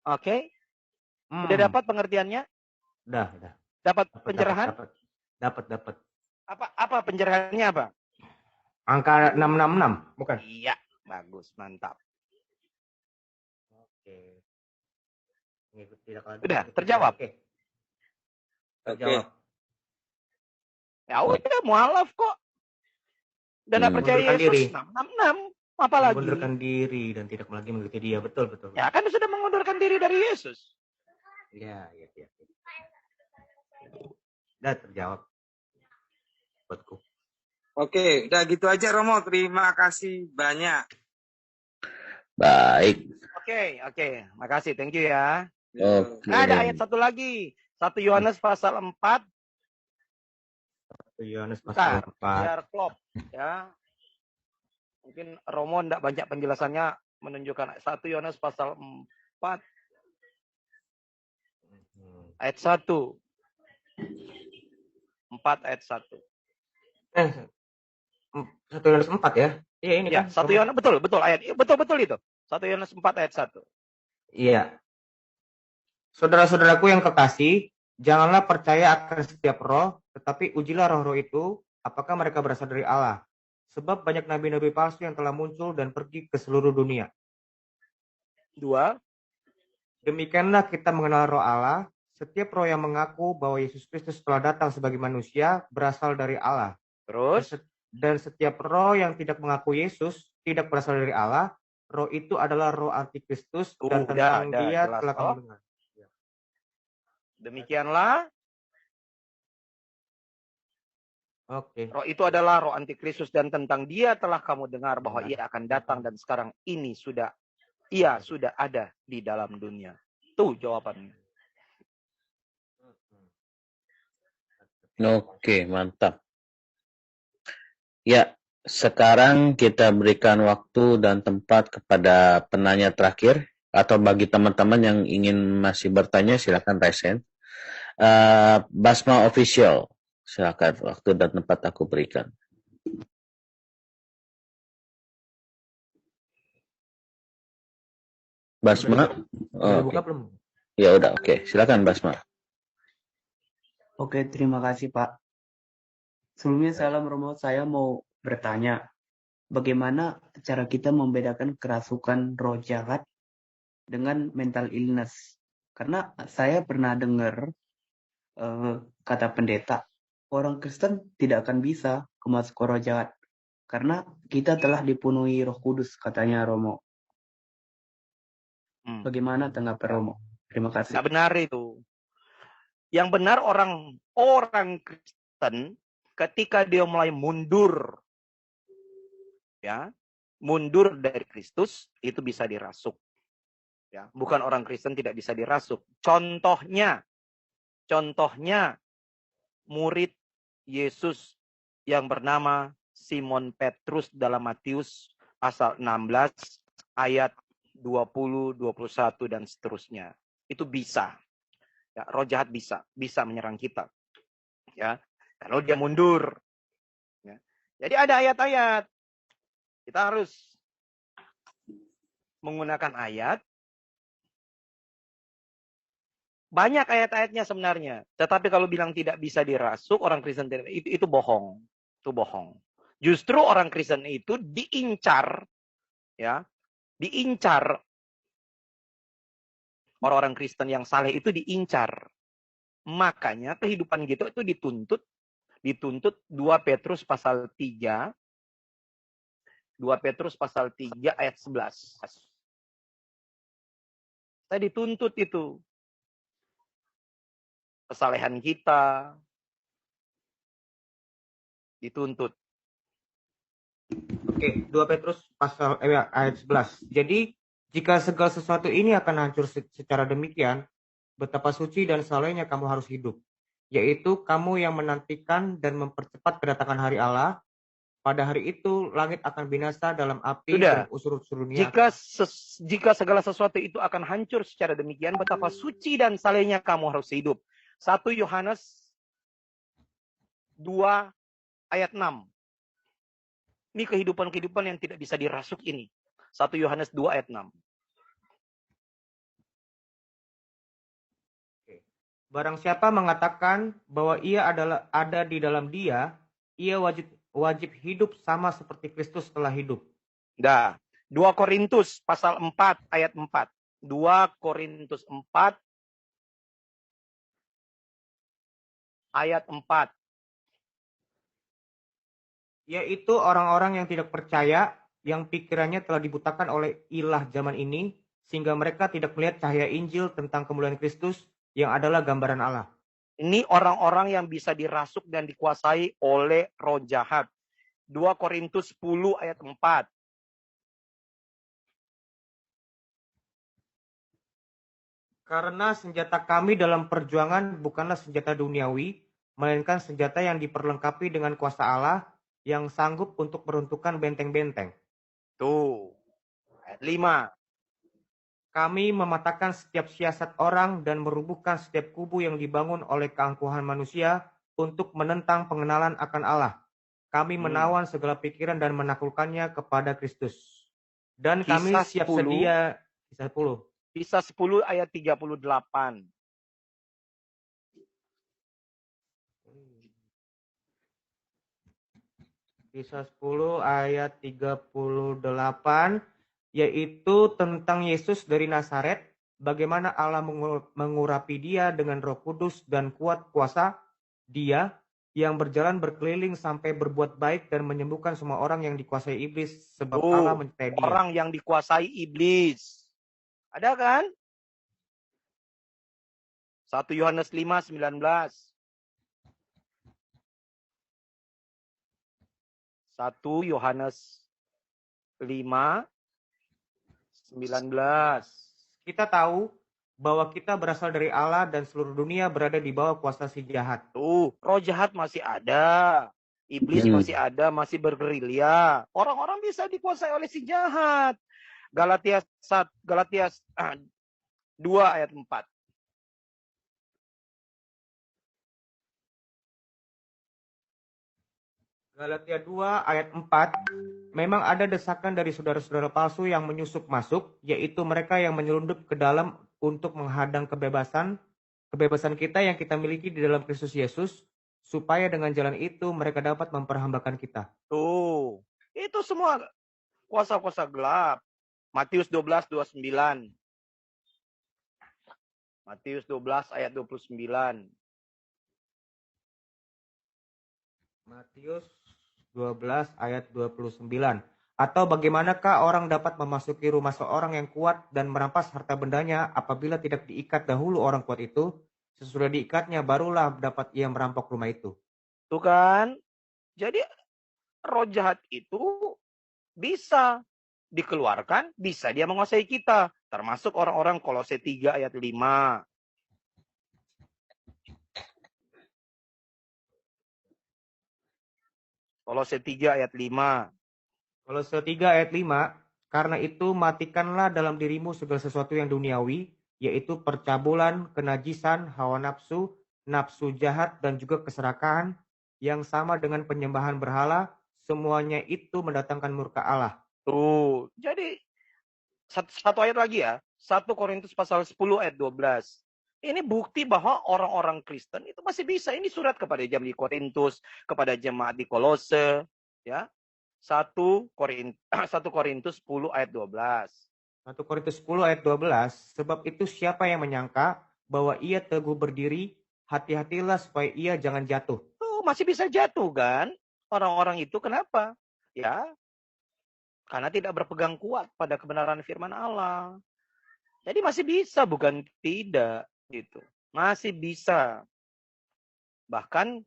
Oke. Udah dapat pengertiannya? Udah. Dapat pencerahan? Dapat. Apa pencerahannya apa? Angka 666, bukan? Iya, bagus, mantap. Oke. Tidak lagi. Udah, terjawab. Oke. Terjawab. Ya udah, mualaf kok. Dan tidak percaya Yesus 666. Apalagi? Mengundurkan diri dan tidak lagi mengikuti dia. Betul. Ya kan sudah mengundurkan diri dari Yesus. Iya. Udah terjawab. Buatku. Oke, udah gitu aja Romo. Terima kasih banyak. Baik. Oke. Makasih, thank you ya. Oke. Ada ayat satu lagi. 1 Yohanes pasal 4. Yohanes pasal 4. Biar klop ya. Mungkin Romo tidak banyak penjelasannya menunjukkan 1 Yohanes pasal 4 ayat 1. 4 ayat 1. 1 Yohanes 4 ya? Iya ini ya, kan. 1 Yohanes betul ayat. Betul itu. 1 Yohanes 4 ayat 1. Iya. Saudara-saudaraku yang kekasih, janganlah percaya akan setiap roh, tetapi ujilah roh-roh itu, apakah mereka berasal dari Allah. Sebab banyak nabi-nabi palsu yang telah muncul dan pergi ke seluruh dunia. 2. Demikianlah kita mengenal roh Allah. Setiap roh yang mengaku bahwa Yesus Kristus telah datang sebagai manusia berasal dari Allah. Terus? Dan setiap roh yang tidak mengaku Yesus tidak berasal dari Allah. Roh itu adalah roh antikristus dan tentang dia jelas. telah kamu dengar. Demikianlah. Oke. Roh itu adalah roh antikristus dan tentang dia telah kamu dengar bahwa ia akan datang dan sekarang ini ia sudah ada di dalam dunia. Tuh jawabannya. Oke, mantap. Ya, sekarang kita berikan waktu dan tempat kepada penanya terakhir atau bagi teman-teman yang ingin masih bertanya silakan raise hand. Basma Official, silakan waktu dan tempat aku berikan. Basma, buka belum? Ya udah, oke. Silakan Basma. Oke, terima kasih Pak. Sebelumnya salam Romo, saya mau bertanya, bagaimana cara kita membedakan kerasukan roh jahat dengan mental illness? Karena saya pernah dengar kata pendeta, orang Kristen tidak akan bisa kemasukan roh jahat karena kita telah dipenuhi Roh Kudus, katanya Romo. Bagaimana tanggapan Romo? Terima kasih. Nggak benar itu. Yang benar orang Kristen ketika dia mulai mundur dari Kristus itu bisa dirasuk. Ya, bukan orang Kristen tidak bisa dirasuk. Contohnya murid Yesus yang bernama Simon Petrus dalam Matius pasal 16 ayat 20, 21 dan seterusnya. Itu bisa. Ya, roh jahat bisa menyerang kita. Ya, kalau dia mundur. Ya. Jadi ada ayat-ayat. Kita harus menggunakan ayat. Banyak ayat-ayatnya sebenarnya. Tetapi kalau bilang tidak bisa dirasuk, orang Kristen itu bohong. Itu bohong. Justru orang Kristen itu diincar orang-orang Kristen yang saleh itu diincar. Makanya kehidupan gitu itu dituntut 2 Petrus pasal 3 ayat 11. Kita dituntut itu. Kesalehan kita dituntut. Oke, 2 Petrus pasal ayat 11. Jadi, jika segala sesuatu ini akan hancur secara demikian, betapa suci dan salehnya kamu harus hidup, yaitu kamu yang menantikan dan mempercepat kedatangan hari Allah. Pada hari itu langit akan binasa dalam api dan unsur-unsur dunia. Jika segala sesuatu itu akan hancur secara demikian, betapa suci dan salehnya kamu harus hidup. 1 Yohanes 2 ayat 6. Ini kehidupan-kehidupan yang tidak bisa dirasuk ini. 1 Yohanes 2 ayat 6. Barang siapa mengatakan bahwa ia ada di dalam Dia, ia wajib hidup sama seperti Kristus telah hidup. 2 Korintus pasal 4 ayat 4. 2 Korintus 4 ayat 4. Yaitu orang-orang yang tidak percaya, yang pikirannya telah dibutakan oleh ilah zaman ini, sehingga mereka tidak melihat cahaya Injil tentang kemuliaan Kristus, yang adalah gambaran Allah. Ini orang-orang yang bisa dirasuk dan dikuasai oleh roh jahat. 2 Korintus 10 ayat 4. Karena senjata kami dalam perjuangan bukanlah senjata duniawi, melainkan senjata yang diperlengkapi dengan kuasa Allah, yang sanggup untuk meruntuhkan benteng-benteng. Tuh, ayat 5. Kami mematahkan setiap siasat orang dan merubuhkan setiap kubu yang dibangun oleh keangkuhan manusia untuk menentang pengenalan akan Allah. Kami menawan segala pikiran dan menaklukkannya kepada Kristus. Dan kami siap sedia. Kisah 10. Kisah 10 ayat 38. Kisah 10 ayat 38. Yaitu tentang Yesus dari Nazaret, bagaimana Allah mengurapi dia dengan Roh Kudus dan kuat kuasa, dia yang berjalan berkeliling sampai berbuat baik dan menyembuhkan semua orang yang dikuasai iblis, sebab Allah menyertai dia. Orang yang dikuasai iblis. Ada kan? 1 Yohanes 5:19. 1 Yohanes 5:19. Kita tahu bahwa kita berasal dari Allah dan seluruh dunia berada di bawah kuasa si jahat. Roh jahat masih ada. Iblis masih ada, masih bergerilya. Orang-orang bisa dikuasai oleh si jahat. Galatia 2 ayat 4. Galatia 2 ayat 4. Memang ada desakan dari saudara-saudara palsu yang menyusup masuk, yaitu mereka yang menyelundup ke dalam untuk menghadang kebebasan kita yang kita miliki di dalam Kristus Yesus, supaya dengan jalan itu mereka dapat memperhambakan kita. Itu semua kuasa-kuasa gelap. Matius 12:29. Matius 12 ayat 29. Matius 12 ayat 29. Atau bagaimanakah orang dapat memasuki rumah seorang yang kuat dan merampas harta bendanya apabila tidak diikat dahulu orang kuat itu? Sesudah diikatnya barulah dapat ia merampok rumah itu. Tuh kan? Jadi roh jahat itu bisa dikeluarkan, bisa dia menguasai kita. Termasuk orang-orang Kolose 3 ayat 5. Kolose 3 ayat 5. Kolose 3 ayat 5, karena itu matikanlah dalam dirimu segala sesuatu yang duniawi, yaitu percabulan, kenajisan, hawa nafsu, nafsu jahat, dan juga keserakahan, yang sama dengan penyembahan berhala, semuanya itu mendatangkan murka Allah. Jadi satu ayat lagi ya, 1 Korintus pasal 10 ayat 12. Ini bukti bahwa orang-orang Kristen itu masih bisa. Ini surat kepada jemaat di Korintus, kepada jemaat di Kolose, ya. 1 Korintus 10 ayat 12. 1 Korintus 10 ayat 12, sebab itu siapa yang menyangka bahwa ia teguh berdiri, hati-hatilah supaya ia jangan jatuh. Tuh, masih bisa jatuh kan? Orang-orang itu kenapa? Ya, karena tidak berpegang kuat pada kebenaran firman Allah. Jadi masih bisa, bukan tidak gitu. Masih bisa. Bahkan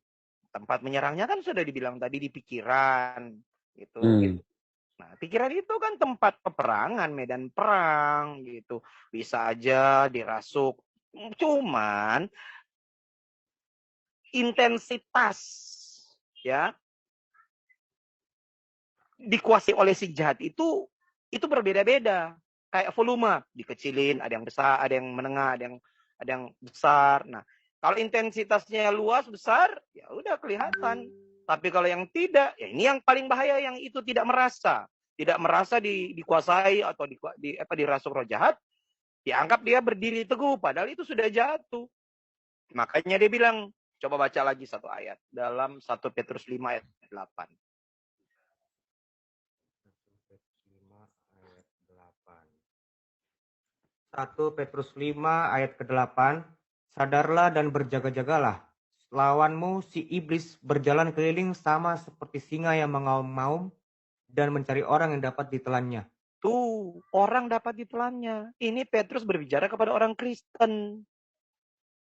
tempat menyerangnya kan sudah dibilang tadi di pikiran gitu. Nah, pikiran itu kan tempat peperangan, medan perang gitu. Bisa aja dirasuk. Cuman intensitas ya dikuasai oleh si jahat itu berbeda-beda. Kayak volume, dikecilin, ada yang besar, ada yang menengah, ada yang besar. Nah, kalau intensitasnya luas besar, ya udah kelihatan. Tapi kalau yang tidak, ya ini yang paling bahaya, yang itu tidak merasa dikuasai atau dirasuk roh jahat, dianggap dia berdiri teguh, padahal itu sudah jatuh. Makanya dia bilang, coba baca lagi satu ayat dalam 1 Petrus 5 ayat 8. 1 Petrus 5 ayat ke-8, sadarlah dan berjaga-jagalah. Lawanmu si iblis berjalan keliling sama seperti singa yang mengaum-ngaum dan mencari orang yang dapat ditelannya. Tuh, orang dapat ditelannya. Ini Petrus berbicara kepada orang Kristen.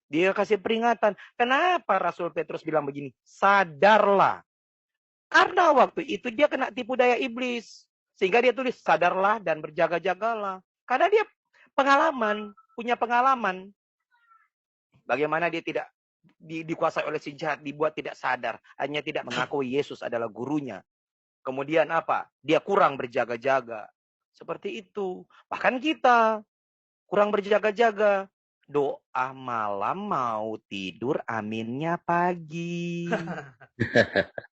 Dia kasih peringatan. Kenapa Rasul Petrus bilang begini? Sadarlah. Karena waktu itu dia kena tipu daya iblis. Sehingga dia tulis sadarlah dan berjaga-jagalah. Karena dia punya pengalaman. Bagaimana dia tidak dikuasai oleh si jahat, dibuat tidak sadar. Hanya tidak mengakui Yesus adalah gurunya. Kemudian apa? Dia kurang berjaga-jaga. Seperti itu. Bahkan kita kurang berjaga-jaga. Doa malam mau tidur, aminnya pagi.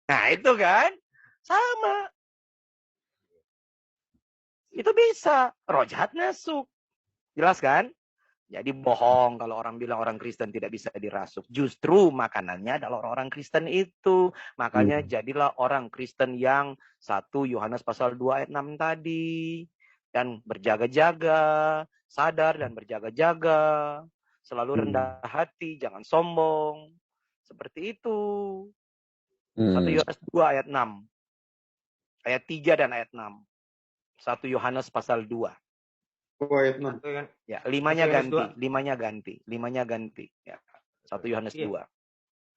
Nah itu kan sama. Itu bisa. Roh jahat masuk. Jelas kan? Jadi bohong kalau orang bilang orang Kristen tidak bisa dirasuk. Justru makanannya adalah orang-orang Kristen itu. Makanya jadilah orang Kristen yang 1 Yohanes pasal 2 ayat 6 tadi. Dan berjaga-jaga, sadar dan berjaga-jaga. Selalu rendah hati, jangan sombong. Seperti itu. 1 Yohanes 2 ayat 6. Ayat 3 dan ayat 6. 1 Yohanes pasal 2. Ayat 6. Ya, limanya ganti. Ya. 1 Yohanes 2.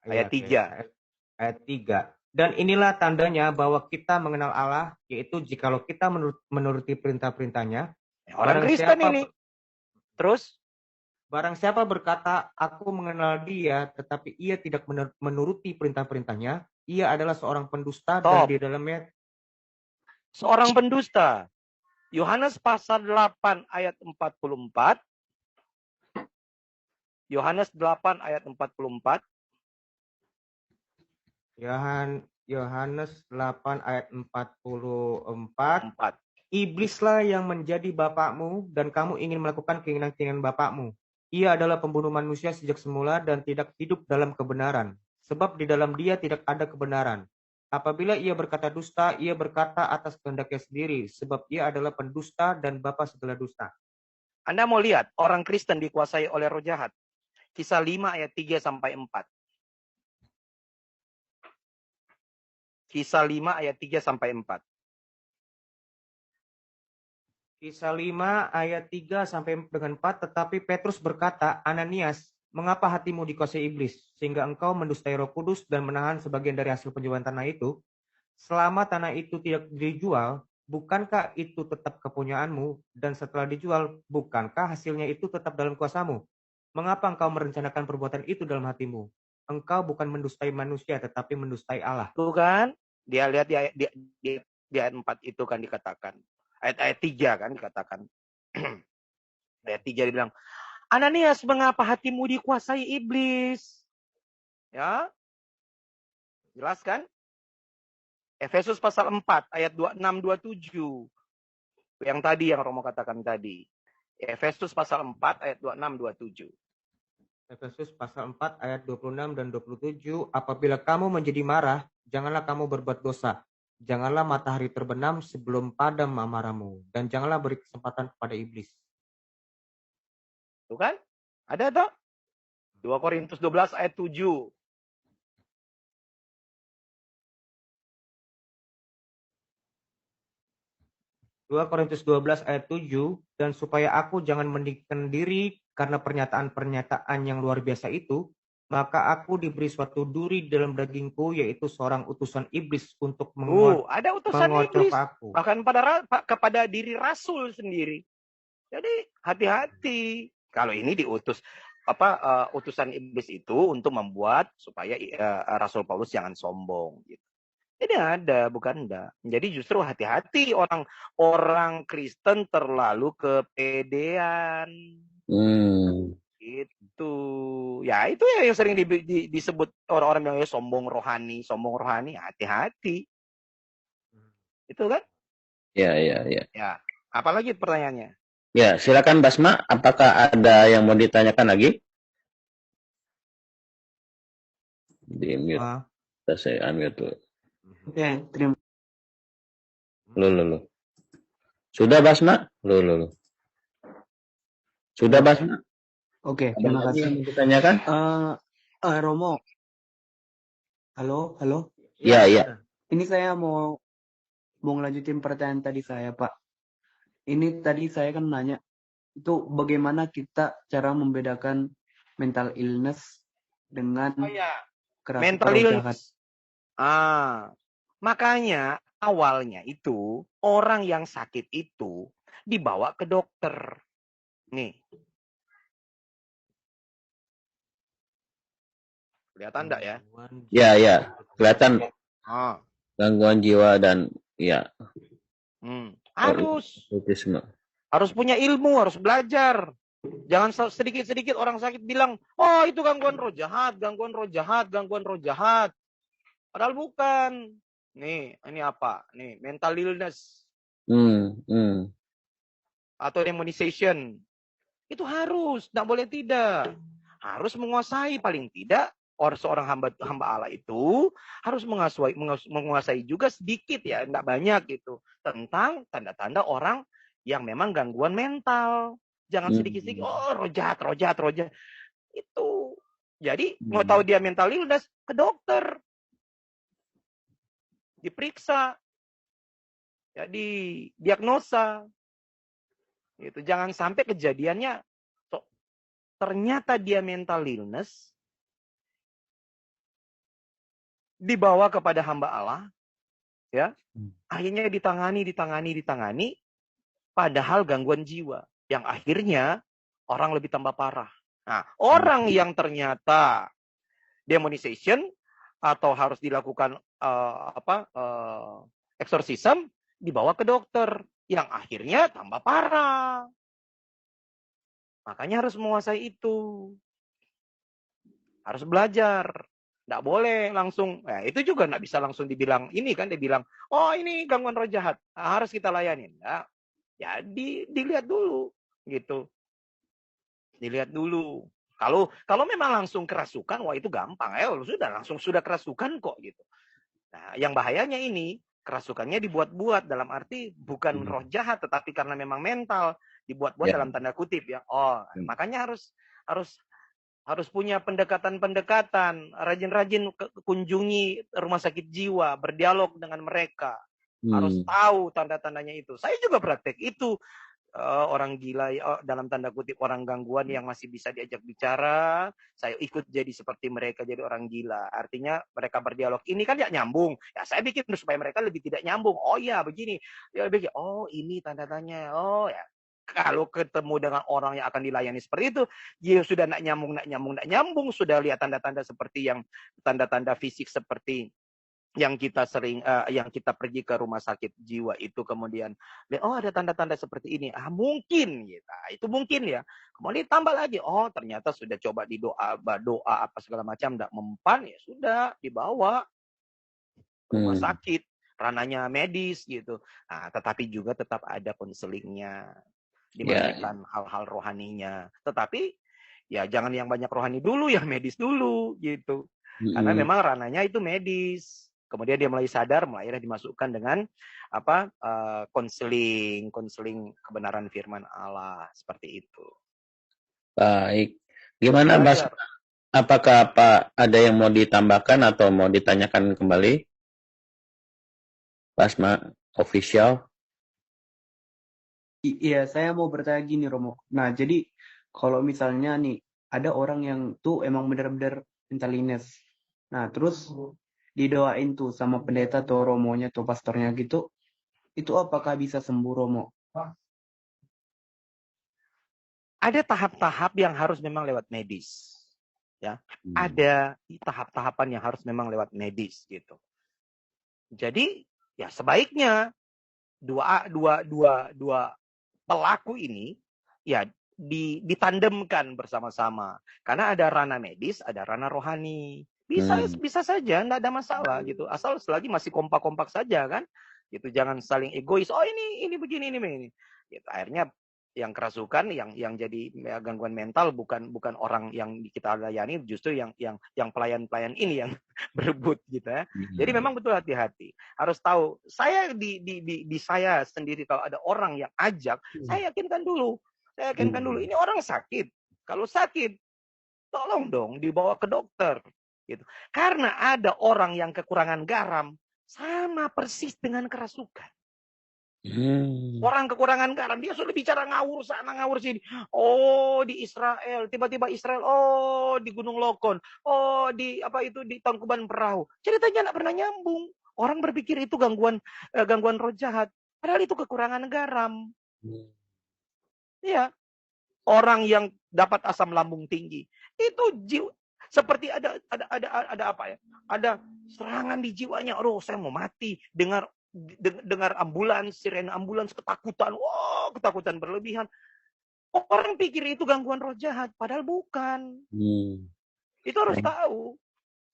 Ayat 3. Ayat 3. Dan inilah tandanya bahwa kita mengenal Allah, yaitu jikalau kita menuruti perintah-perintahnya. Orang Kristen ini. Terus? Barang siapa berkata, aku mengenal dia, tetapi ia tidak menuruti perintah-perintahnya, ia adalah seorang pendusta dan di dalamnya. Seorang pendusta. Yohanes pasal 8 ayat 44. Yohanes 8 ayat 44. Yohanes 8 ayat 44. Iblislah yang menjadi bapakmu dan kamu ingin melakukan keinginan-keinginan bapakmu. Ia adalah pembunuh manusia sejak semula dan tidak hidup dalam kebenaran. Sebab di dalam dia tidak ada kebenaran. Apabila ia berkata dusta, ia berkata atas kehendaknya sendiri, sebab ia adalah pendusta dan bapa segala dusta. Anda mau lihat orang Kristen dikuasai oleh roh jahat. Kisah 5 ayat 3 sampai 4. Kisah 5 ayat 3 sampai 4. Kisah 5 ayat 3 sampai dengan 4, tetapi Petrus berkata, Ananias, mengapa hatimu dikuasai iblis, sehingga engkau mendustai Roh Kudus dan menahan sebagian dari hasil penjualan tanah itu? Selama tanah itu tidak dijual, bukankah itu tetap kepunyaanmu? Dan setelah dijual, bukankah hasilnya itu tetap dalam kuasamu? Mengapa engkau merencanakan perbuatan itu dalam hatimu? Engkau bukan mendustai manusia, tetapi mendustai Allah. Tuh kan? Dia lihat di ayat 4 itu kan dikatakan. Ayat 3 kan dikatakan. Ayat 3 dibilang, Ananias, mengapa hatimu dikuasai iblis? Ya. Jelas kan? Efesus pasal 4 ayat 26-27. Yang tadi yang Romo katakan tadi. Efesus pasal 4 ayat 26-27. Efesus pasal 4 ayat 26 dan 27. Apabila kamu menjadi marah, janganlah kamu berbuat dosa. Janganlah matahari terbenam sebelum padam amarahmu, dan janganlah beri kesempatan kepada iblis. Tuh kan? Ada toh? 2 Korintus 12 ayat 7. Korintus 12 ayat 7, dan supaya aku jangan meninggikan diri karena pernyataan-pernyataan yang luar biasa itu, maka aku diberi suatu duri dalam dagingku, yaitu seorang utusan iblis untuk Ada utusan mengocok iblis. aku. Bahkan kepada diri rasul sendiri. Jadi hati-hati. Kalau ini diutus utusan iblis itu untuk membuat supaya Rasul Paulus jangan sombong gitu. Jadi ada, bukan enggak. Jadi justru hati-hati orang Kristen terlalu kepedean. Itu. Ya, itu ya yang sering disebut orang-orang yang sombong rohani. Hati-hati. Itu kan? Ya. Ya. Apalagi pertanyaannya? Ya, silakan Basma. Apakah ada yang mau ditanyakan lagi? Di-mute. Saya unmute dulu. Oke, terima. Lo. Sudah Basma? Lo. Sudah Basma? Oke, Ada terima lagi kasih. yang mau ditanyakan? Romo. Halo. Ya. Ini saya mau ngelanjutin pertanyaan tadi saya, Pak. Ini tadi saya kan nanya, itu bagaimana kita cara membedakan mental illness dengan kerasukan mental roh illness. jahat. Makanya awalnya itu orang yang sakit itu dibawa ke dokter. Nih. Kelihatan enggak ya? Ya. Kelihatan gangguan jiwa dan ya. Harus punya ilmu, harus belajar. Jangan sedikit-sedikit orang sakit bilang, oh itu gangguan roh jahat. Padahal bukan. Nih, ini apa? Nih, mental illness. Atau demonization. Itu harus, tidak boleh tidak. Harus menguasai paling tidak. Seorang hamba Allah itu harus menguasai juga sedikit ya, tidak banyak gitu. Tentang tanda-tanda orang yang memang gangguan mental. Jangan sedikit-sedikit, oh roh jahat. Itu. Jadi, mau tahu dia mental illness, ke dokter. Diperiksa. Jadi, diagnosa. Gitu. Jangan sampai kejadiannya, ternyata dia mental illness, dibawa kepada hamba Allah, ya, akhirnya ditangani, padahal gangguan jiwa, yang akhirnya orang lebih tambah parah. Nah, orang yang ternyata demonization atau harus dilakukan exorcism, dibawa ke dokter, yang akhirnya tambah parah. Makanya harus menguasai itu, harus belajar. Nggak boleh langsung, itu juga nggak bisa langsung dibilang, ini kan dia bilang, oh ini gangguan roh jahat, harus kita layanin. Nah, ya dilihat dulu, gitu. Dilihat dulu. Kalau memang langsung kerasukan, wah itu gampang. Sudah kerasukan kok, gitu. Nah, yang bahayanya ini, kerasukannya dibuat-buat, dalam arti bukan roh jahat, tetapi karena memang mental, dibuat-buat dalam tanda kutip ya. Makanya harus punya pendekatan-pendekatan, rajin-rajin kunjungi rumah sakit jiwa, berdialog dengan mereka. Harus tahu tanda-tandanya itu. Saya juga praktek itu. Orang gila, dalam tanda kutip orang gangguan yang masih bisa diajak bicara, saya ikut jadi seperti mereka, jadi orang gila. Artinya mereka berdialog, ini kan ya nyambung. Ya saya bikin supaya mereka lebih tidak nyambung. Oh ya begini. Ya begini. Oh ini tanda-tandanya. Oh ya. Kalau ketemu dengan orang yang akan dilayani seperti itu, dia sudah nak nyambung, sudah lihat tanda-tanda seperti yang tanda-tanda fisik seperti yang kita yang kita pergi ke rumah sakit jiwa itu, kemudian oh ada tanda-tanda seperti ini, mungkin gitu. Itu mungkin ya. Kemudian tambah lagi, oh ternyata sudah coba doa apa segala macam enggak mempan, ya sudah dibawa ke rumah sakit, ranahnya medis gitu. Nah, tetapi juga tetap ada konselingnya, diberikan hal-hal rohaninya. Tetapi ya jangan yang banyak rohani dulu, yang medis dulu gitu. Karena memang ranahnya itu medis. Kemudian dia mulai sadar, mulailah dimasukkan dengan konseling kebenaran firman Allah seperti itu. Baik. Gimana Mas? Apakah ada yang mau ditambahkan atau mau ditanyakan kembali? Basma official. Iya, saya mau bertanya gini Romo. Nah, jadi kalau misalnya nih ada orang yang tuh emang benar-benar mental illness. Nah, terus didoain tuh sama pendeta atau romonya atau pastornya gitu, itu apakah bisa sembuh Romo? Ada tahap-tahap yang harus memang lewat medis. Ya, ada tahap-tahapan yang harus memang lewat medis gitu. Jadi ya sebaiknya dua pelaku ini ya ditandemkan bersama-sama. Karena ada ranah medis, ada ranah rohani. Bisa saja, enggak ada masalah gitu. Asal selagi masih kompak-kompak saja kan. Gitu, jangan saling egois. Oh ini begini ini. Gitu. Akhirnya yang kerasukan, yang jadi gangguan mental bukan orang yang kita layani, justru yang pelayan-pelayan ini yang berebut gitu ya. Jadi memang betul hati-hati. Harus tahu, saya di saya sendiri kalau ada orang yang ajak, saya yakinkan dulu. Ini orang sakit. Kalau sakit, tolong dong dibawa ke dokter gitu. Karena ada orang yang kekurangan garam sama persis dengan kerasukan. Orang kekurangan garam, dia sudah bicara ngawur sana, ngawur sini. Oh, di Israel, tiba-tiba Israel, oh di Gunung Lokon, oh di di Tangkuban Perahu. Ceritanya nggak pernah nyambung. Orang berpikir itu gangguan roh jahat, padahal itu kekurangan garam. Iya. Orang yang dapat asam lambung tinggi, itu seperti ada apa ya? Ada serangan di jiwanya. Oh, saya mau mati. Dengar ambulans, sirene ambulans, ketakutan. Wow, ketakutan berlebihan. Orang pikir itu gangguan roh jahat, padahal bukan. Itu harus tahu.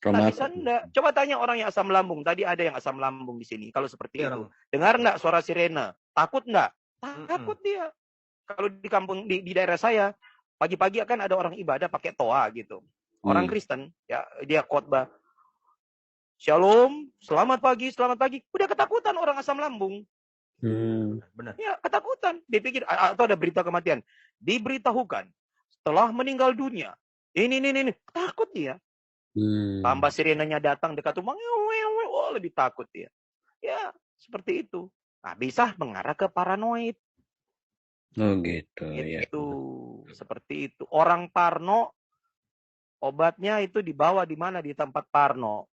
Nggak bisa enggak. Coba tanya orang yang asam lambung. Tadi ada yang asam lambung di sini. Kalau seperti itu, dengar enggak suara sirene? Takut enggak? Takut dia. Kalau di kampung di daerah saya, pagi-pagi akan ada orang ibadah pakai toa gitu. Orang Kristen, ya dia khotbah. Shalom, selamat pagi. Udah ketakutan orang asam lambung. Benar. Ya, ketakutan. Dia pikir, atau ada berita kematian. Diberitahukan, setelah meninggal dunia. Ini. Takut dia. Tambah sirenenya datang dekat rumah. Oh, lebih takut dia. Ya, seperti itu. Nah, bisa mengarah ke paranoid. Oh gitu. Itu, ya. Seperti itu. Orang parno, obatnya itu dibawa di mana? Di tempat parno.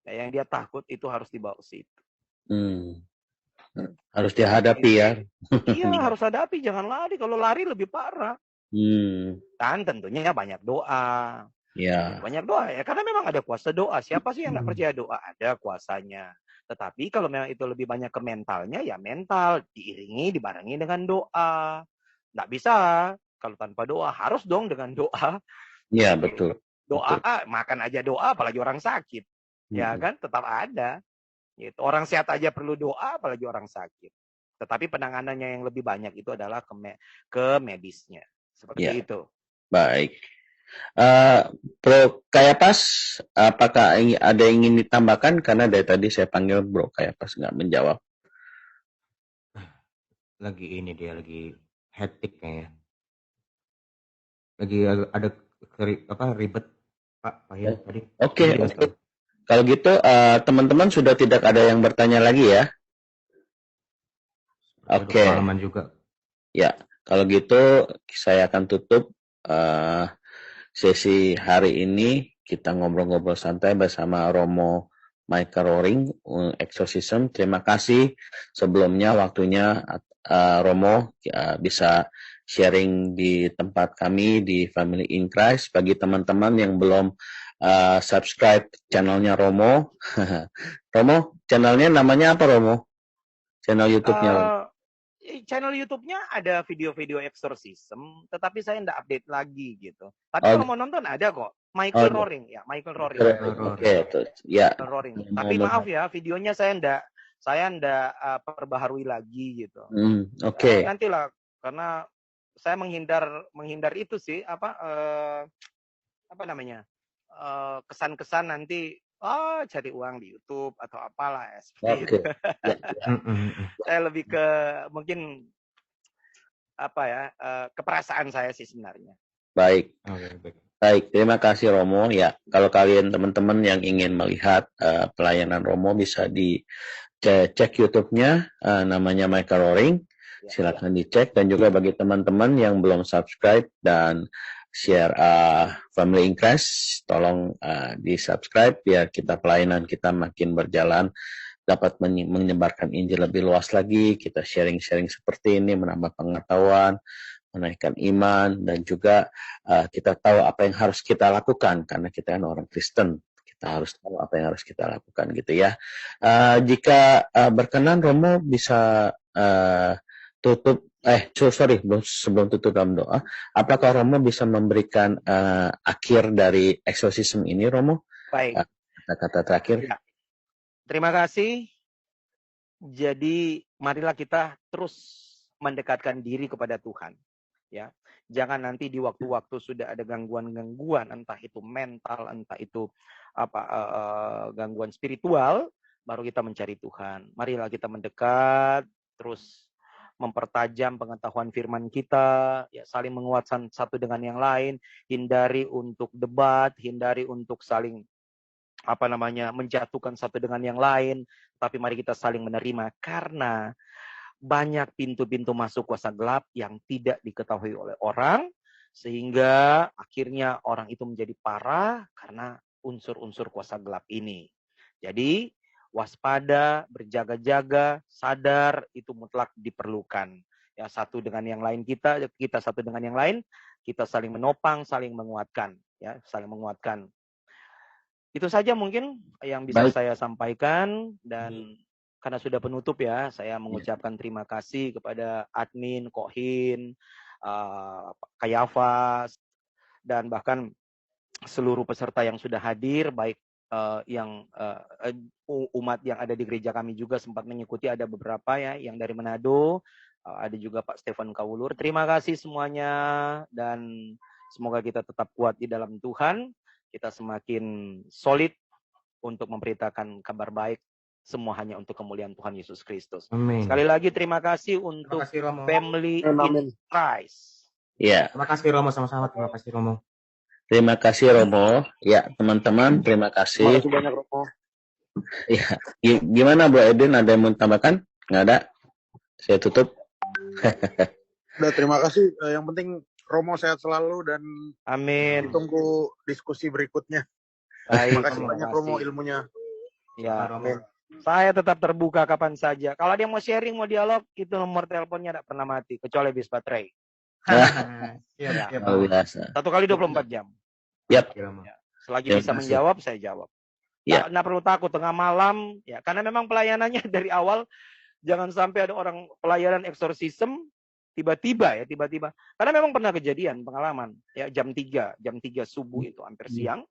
Yang dia takut itu harus dibawa ke situ. Harus dihadapi ya. Iya, harus hadapi. Jangan lari. Kalau lari lebih parah. Dan tentunya banyak doa. Ya. Banyak doa ya. Karena memang ada kuasa doa. Siapa sih yang nggak percaya doa? Ada kuasanya. Tetapi kalau memang itu lebih banyak ke mentalnya, ya mental. Dibarengi dengan doa. Nggak bisa. Kalau tanpa doa, harus dong dengan doa. Iya, betul. Doa, makan aja doa, apalagi orang sakit. Ya kan, tetap ada. Gitu. Orang sehat aja perlu doa, apalagi orang sakit. Tetapi penanganannya yang lebih banyak itu adalah ke medisnya. Seperti itu. Baik. Bro Kayapas, apakah ada yang ingin ditambahkan? Karena dari tadi saya panggil Bro Kayapas nggak menjawab. Lagi hectic kayaknya. Lagi ada ribet Pak Pahil tadi. Oke. Kalau gitu teman-teman sudah tidak ada yang bertanya lagi ya? Oke. Pengalaman juga. Ya, kalau gitu saya akan tutup sesi hari ini. Kita ngobrol-ngobrol santai bersama Romo Michael Roring, Exorcism. Terima kasih sebelumnya waktunya Romo bisa sharing di tempat kami di Family in Christ. Bagi teman-teman yang belum subscribe channelnya Romo. Romo, channelnya namanya apa Romo? Channel YouTube-nya? Channel YouTube-nya ada video-video exorcism, tetapi saya nggak update lagi gitu. Tapi kalau mau nonton ada kok. Michael Roring ya, Michael Roring. Oke, ya. Roring. Tapi maaf ya, videonya saya ndak perbaharui lagi gitu. Oke. Nantilah, karena saya menghindar itu sih kesan-kesan nanti cari uang di YouTube atau apalah ya, seperti Oke. itu. Ya, ya. Saya lebih ke mungkin apa ya, keperasaan saya sih sebenarnya. Baik. Oke. Baik, terima kasih Romo. Ya, kalau kalian teman-teman yang ingin melihat pelayanan Romo bisa cek YouTube-nya, namanya Michael Roaring. Silakan dicek, dan juga bagi teman-teman yang belum subscribe dan share Family in Christ, tolong di-subscribe biar pelayanan kita makin berjalan, dapat menyebarkan Injil lebih luas lagi. Kita sharing-sharing seperti ini, menambah pengetahuan, menaikkan iman, dan juga kita tahu apa yang harus kita lakukan, karena kita kan orang Kristen. Kita harus tahu apa yang harus kita lakukan gitu ya. Jika berkenan, Romo bisa tutup, sebelum tutup dalam doa, apakah Romo bisa memberikan akhir dari eksorsisme ini, Romo? Baik. Kata-kata terakhir. Ya. Terima kasih. Jadi marilah kita terus mendekatkan diri kepada Tuhan. Ya, jangan nanti di waktu-waktu sudah ada gangguan-gangguan, entah itu mental, entah itu gangguan spiritual, baru kita mencari Tuhan. Marilah kita mendekat, terus mempertajam pengetahuan firman kita, ya, saling menguatkan satu dengan yang lain, hindari untuk debat, hindari untuk saling menjatuhkan satu dengan yang lain, tapi mari kita saling menerima, karena banyak pintu-pintu masuk kuasa gelap yang tidak diketahui oleh orang, sehingga akhirnya orang itu menjadi parah karena unsur-unsur kuasa gelap ini. Jadi waspada, berjaga-jaga, sadar, itu mutlak diperlukan. Ya, satu dengan yang lain kita satu dengan yang lain, kita saling menopang, saling menguatkan, ya, saling menguatkan. Itu saja mungkin yang bisa saya sampaikan, dan karena sudah penutup ya, saya mengucapkan terima kasih kepada admin, Kohin, Kayafas, dan bahkan seluruh peserta yang sudah hadir, baik yang umat yang ada di gereja kami juga sempat mengikuti, ada beberapa ya yang dari Manado, ada juga Pak Stefan Kawulur. Terima kasih semuanya, dan semoga kita tetap kuat di dalam Tuhan, kita semakin solid untuk memberitakan kabar baik, semua hanya untuk kemuliaan Tuhan Yesus Kristus. Amin. Sekali lagi terima kasih untuk Family in Christ. Ya. Terima kasih Romo, sama-sama. Terima kasih Romo. Terima kasih Romo. Ya, teman-teman, terima kasih. Terima kasih banyak Romo. Ya, gimana Bro Edwin, ada yang mau tambahkan? Nggak ada? Saya tutup. Udah, terima kasih. Yang penting Romo sehat selalu, dan amin. Tunggu diskusi berikutnya. Baik, terima kasih banyak Romo ilmunya. Ya, amin. Saya tetap terbuka kapan saja. Kalau dia mau sharing, mau dialog, itu nomor teleponnya tidak pernah mati, kecuali bis baterai. Siap. 1 kali 24 jam. Yap. Ya. Selagi bisa menjawab, saya jawab. Nggak perlu takut tengah malam, ya, karena memang pelayanannya dari awal, jangan sampai ada orang pelayanan eksorsisme tiba-tiba. Karena memang pernah kejadian, pengalaman, ya, jam 3 subuh itu hampir siang.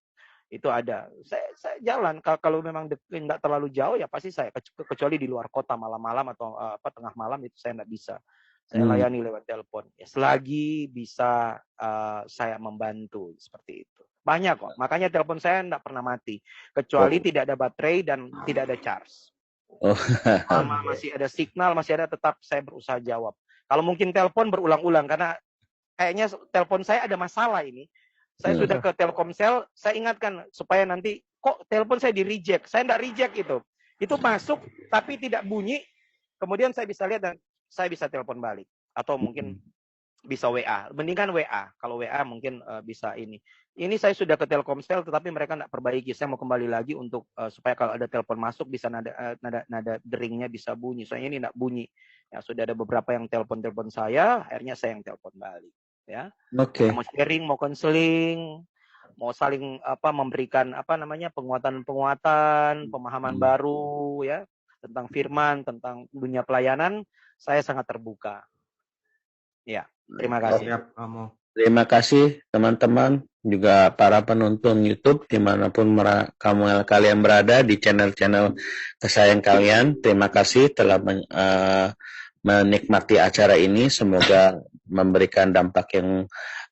Itu ada. Saya jalan, kalau memang tidak terlalu jauh ya pasti saya, kecuali di luar kota malam-malam atau tengah malam, itu saya tidak bisa. Saya layani lewat telepon. Ya, selagi bisa saya membantu seperti itu. Banyak kok. Makanya telepon saya tidak pernah mati, kecuali tidak ada baterai dan tidak ada charge. Masih ada signal, masih ada, tetap saya berusaha jawab. Kalau mungkin telepon berulang-ulang, karena kayaknya telepon saya ada masalah ini. Saya sudah ke Telkomsel, saya ingatkan supaya nanti, kok telepon saya di-reject. Saya tidak reject itu. Itu masuk tapi tidak bunyi. Kemudian saya bisa lihat dan saya bisa telepon balik. Atau mungkin bisa WA. Mendingan WA. Kalau WA mungkin bisa ini. Ini saya sudah ke Telkomsel tetapi mereka tidak perbaiki. Saya mau kembali lagi untuk supaya kalau ada telepon masuk bisa nada deringnya bisa bunyi. Soalnya ini tidak bunyi. Ya, sudah ada beberapa yang telepon saya, akhirnya saya yang telepon balik. Ya, mau sharing, mau konseling, mau saling memberikan penguatan, pemahaman baru ya tentang firman, tentang dunia pelayanan, saya sangat terbuka. Ya, terima kasih. Terima kasih teman-teman, juga para penonton YouTube dimanapun kalian berada di channel-channel kesayangan kalian. Terima kasih telah menikmati acara ini. Semoga memberikan dampak yang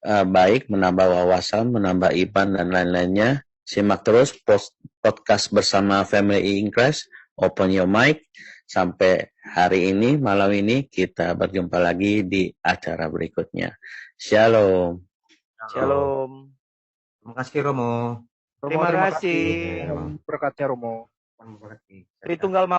baik, menambah wawasan, menambah iman dan lain-lainnya. Simak terus podcast bersama Family in Christ, Open Your Mic. Sampai hari ini, malam ini, kita berjumpa lagi di acara berikutnya. Shalom. Shalom. Terima kasih Romo. Terima kasih. Berkatnya Romo. Terima kasih. Tritunggal